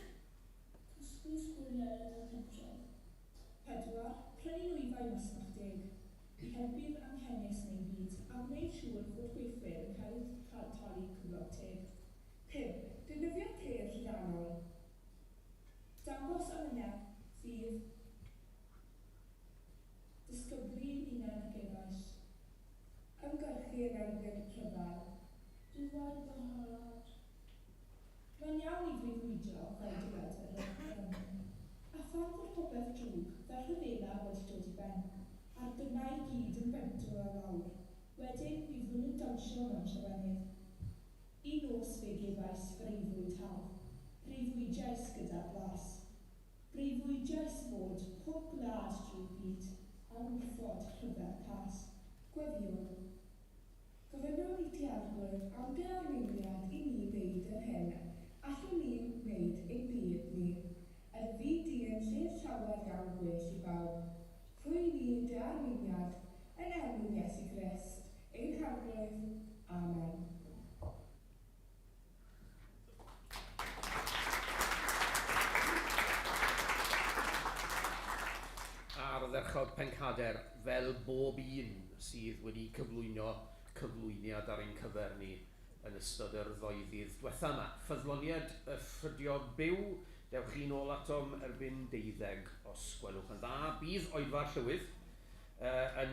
Casglu sbwriel a pentref. 4. Prynu nwyfau masnachdig. I helpu'r anghenius neu byd, a wneud siŵr fod gweithwyr yn cael talu cyflog teg. 5. Defnyddio ceir rhydanol. Dangos amynedd, ffydd, disgybli'n hunan ac eraill. Ymgyrchu yn erbyn rhyfel. Dyfod ddyharad. Mae'n iawn I freuddwydio fel dywed yr ymgyrchu. A phan fod popeth drwg, fel rhyfela wedi dod I ben, a'r gynnau gyd yn bentwr ar lawr. Wedyn, byddwn yn dawnsio mewn llawenydd. I nos fe gefais breuddwyd hardd, breuddwydais gyda blas. Breuddwydais fod pob gwlad drwy'r byd, am wrthod rhyfel cas. Gweddiwn. Gofynnwn I ti arglwydd am gyarweiniad I ni wneud yn hyn, allwn ni wneud ein byd ni. Yr fyd yn lle llawer iawn gwell I bawb. Rwy ni dy arweiniad yn enw Iesu Grist, ein harglwydd. Amen. Ardderchog Pencader fel bob un sydd wedi cyflwyniad ar ein cyfer ni yn ystod yr ddoeddydd diwetha yma. Ffyddloniad y ffrydio byw, dewch chi nôl atom erbyn 12 os gwelwch yn dda. Bydd oedfa'r llywydd yn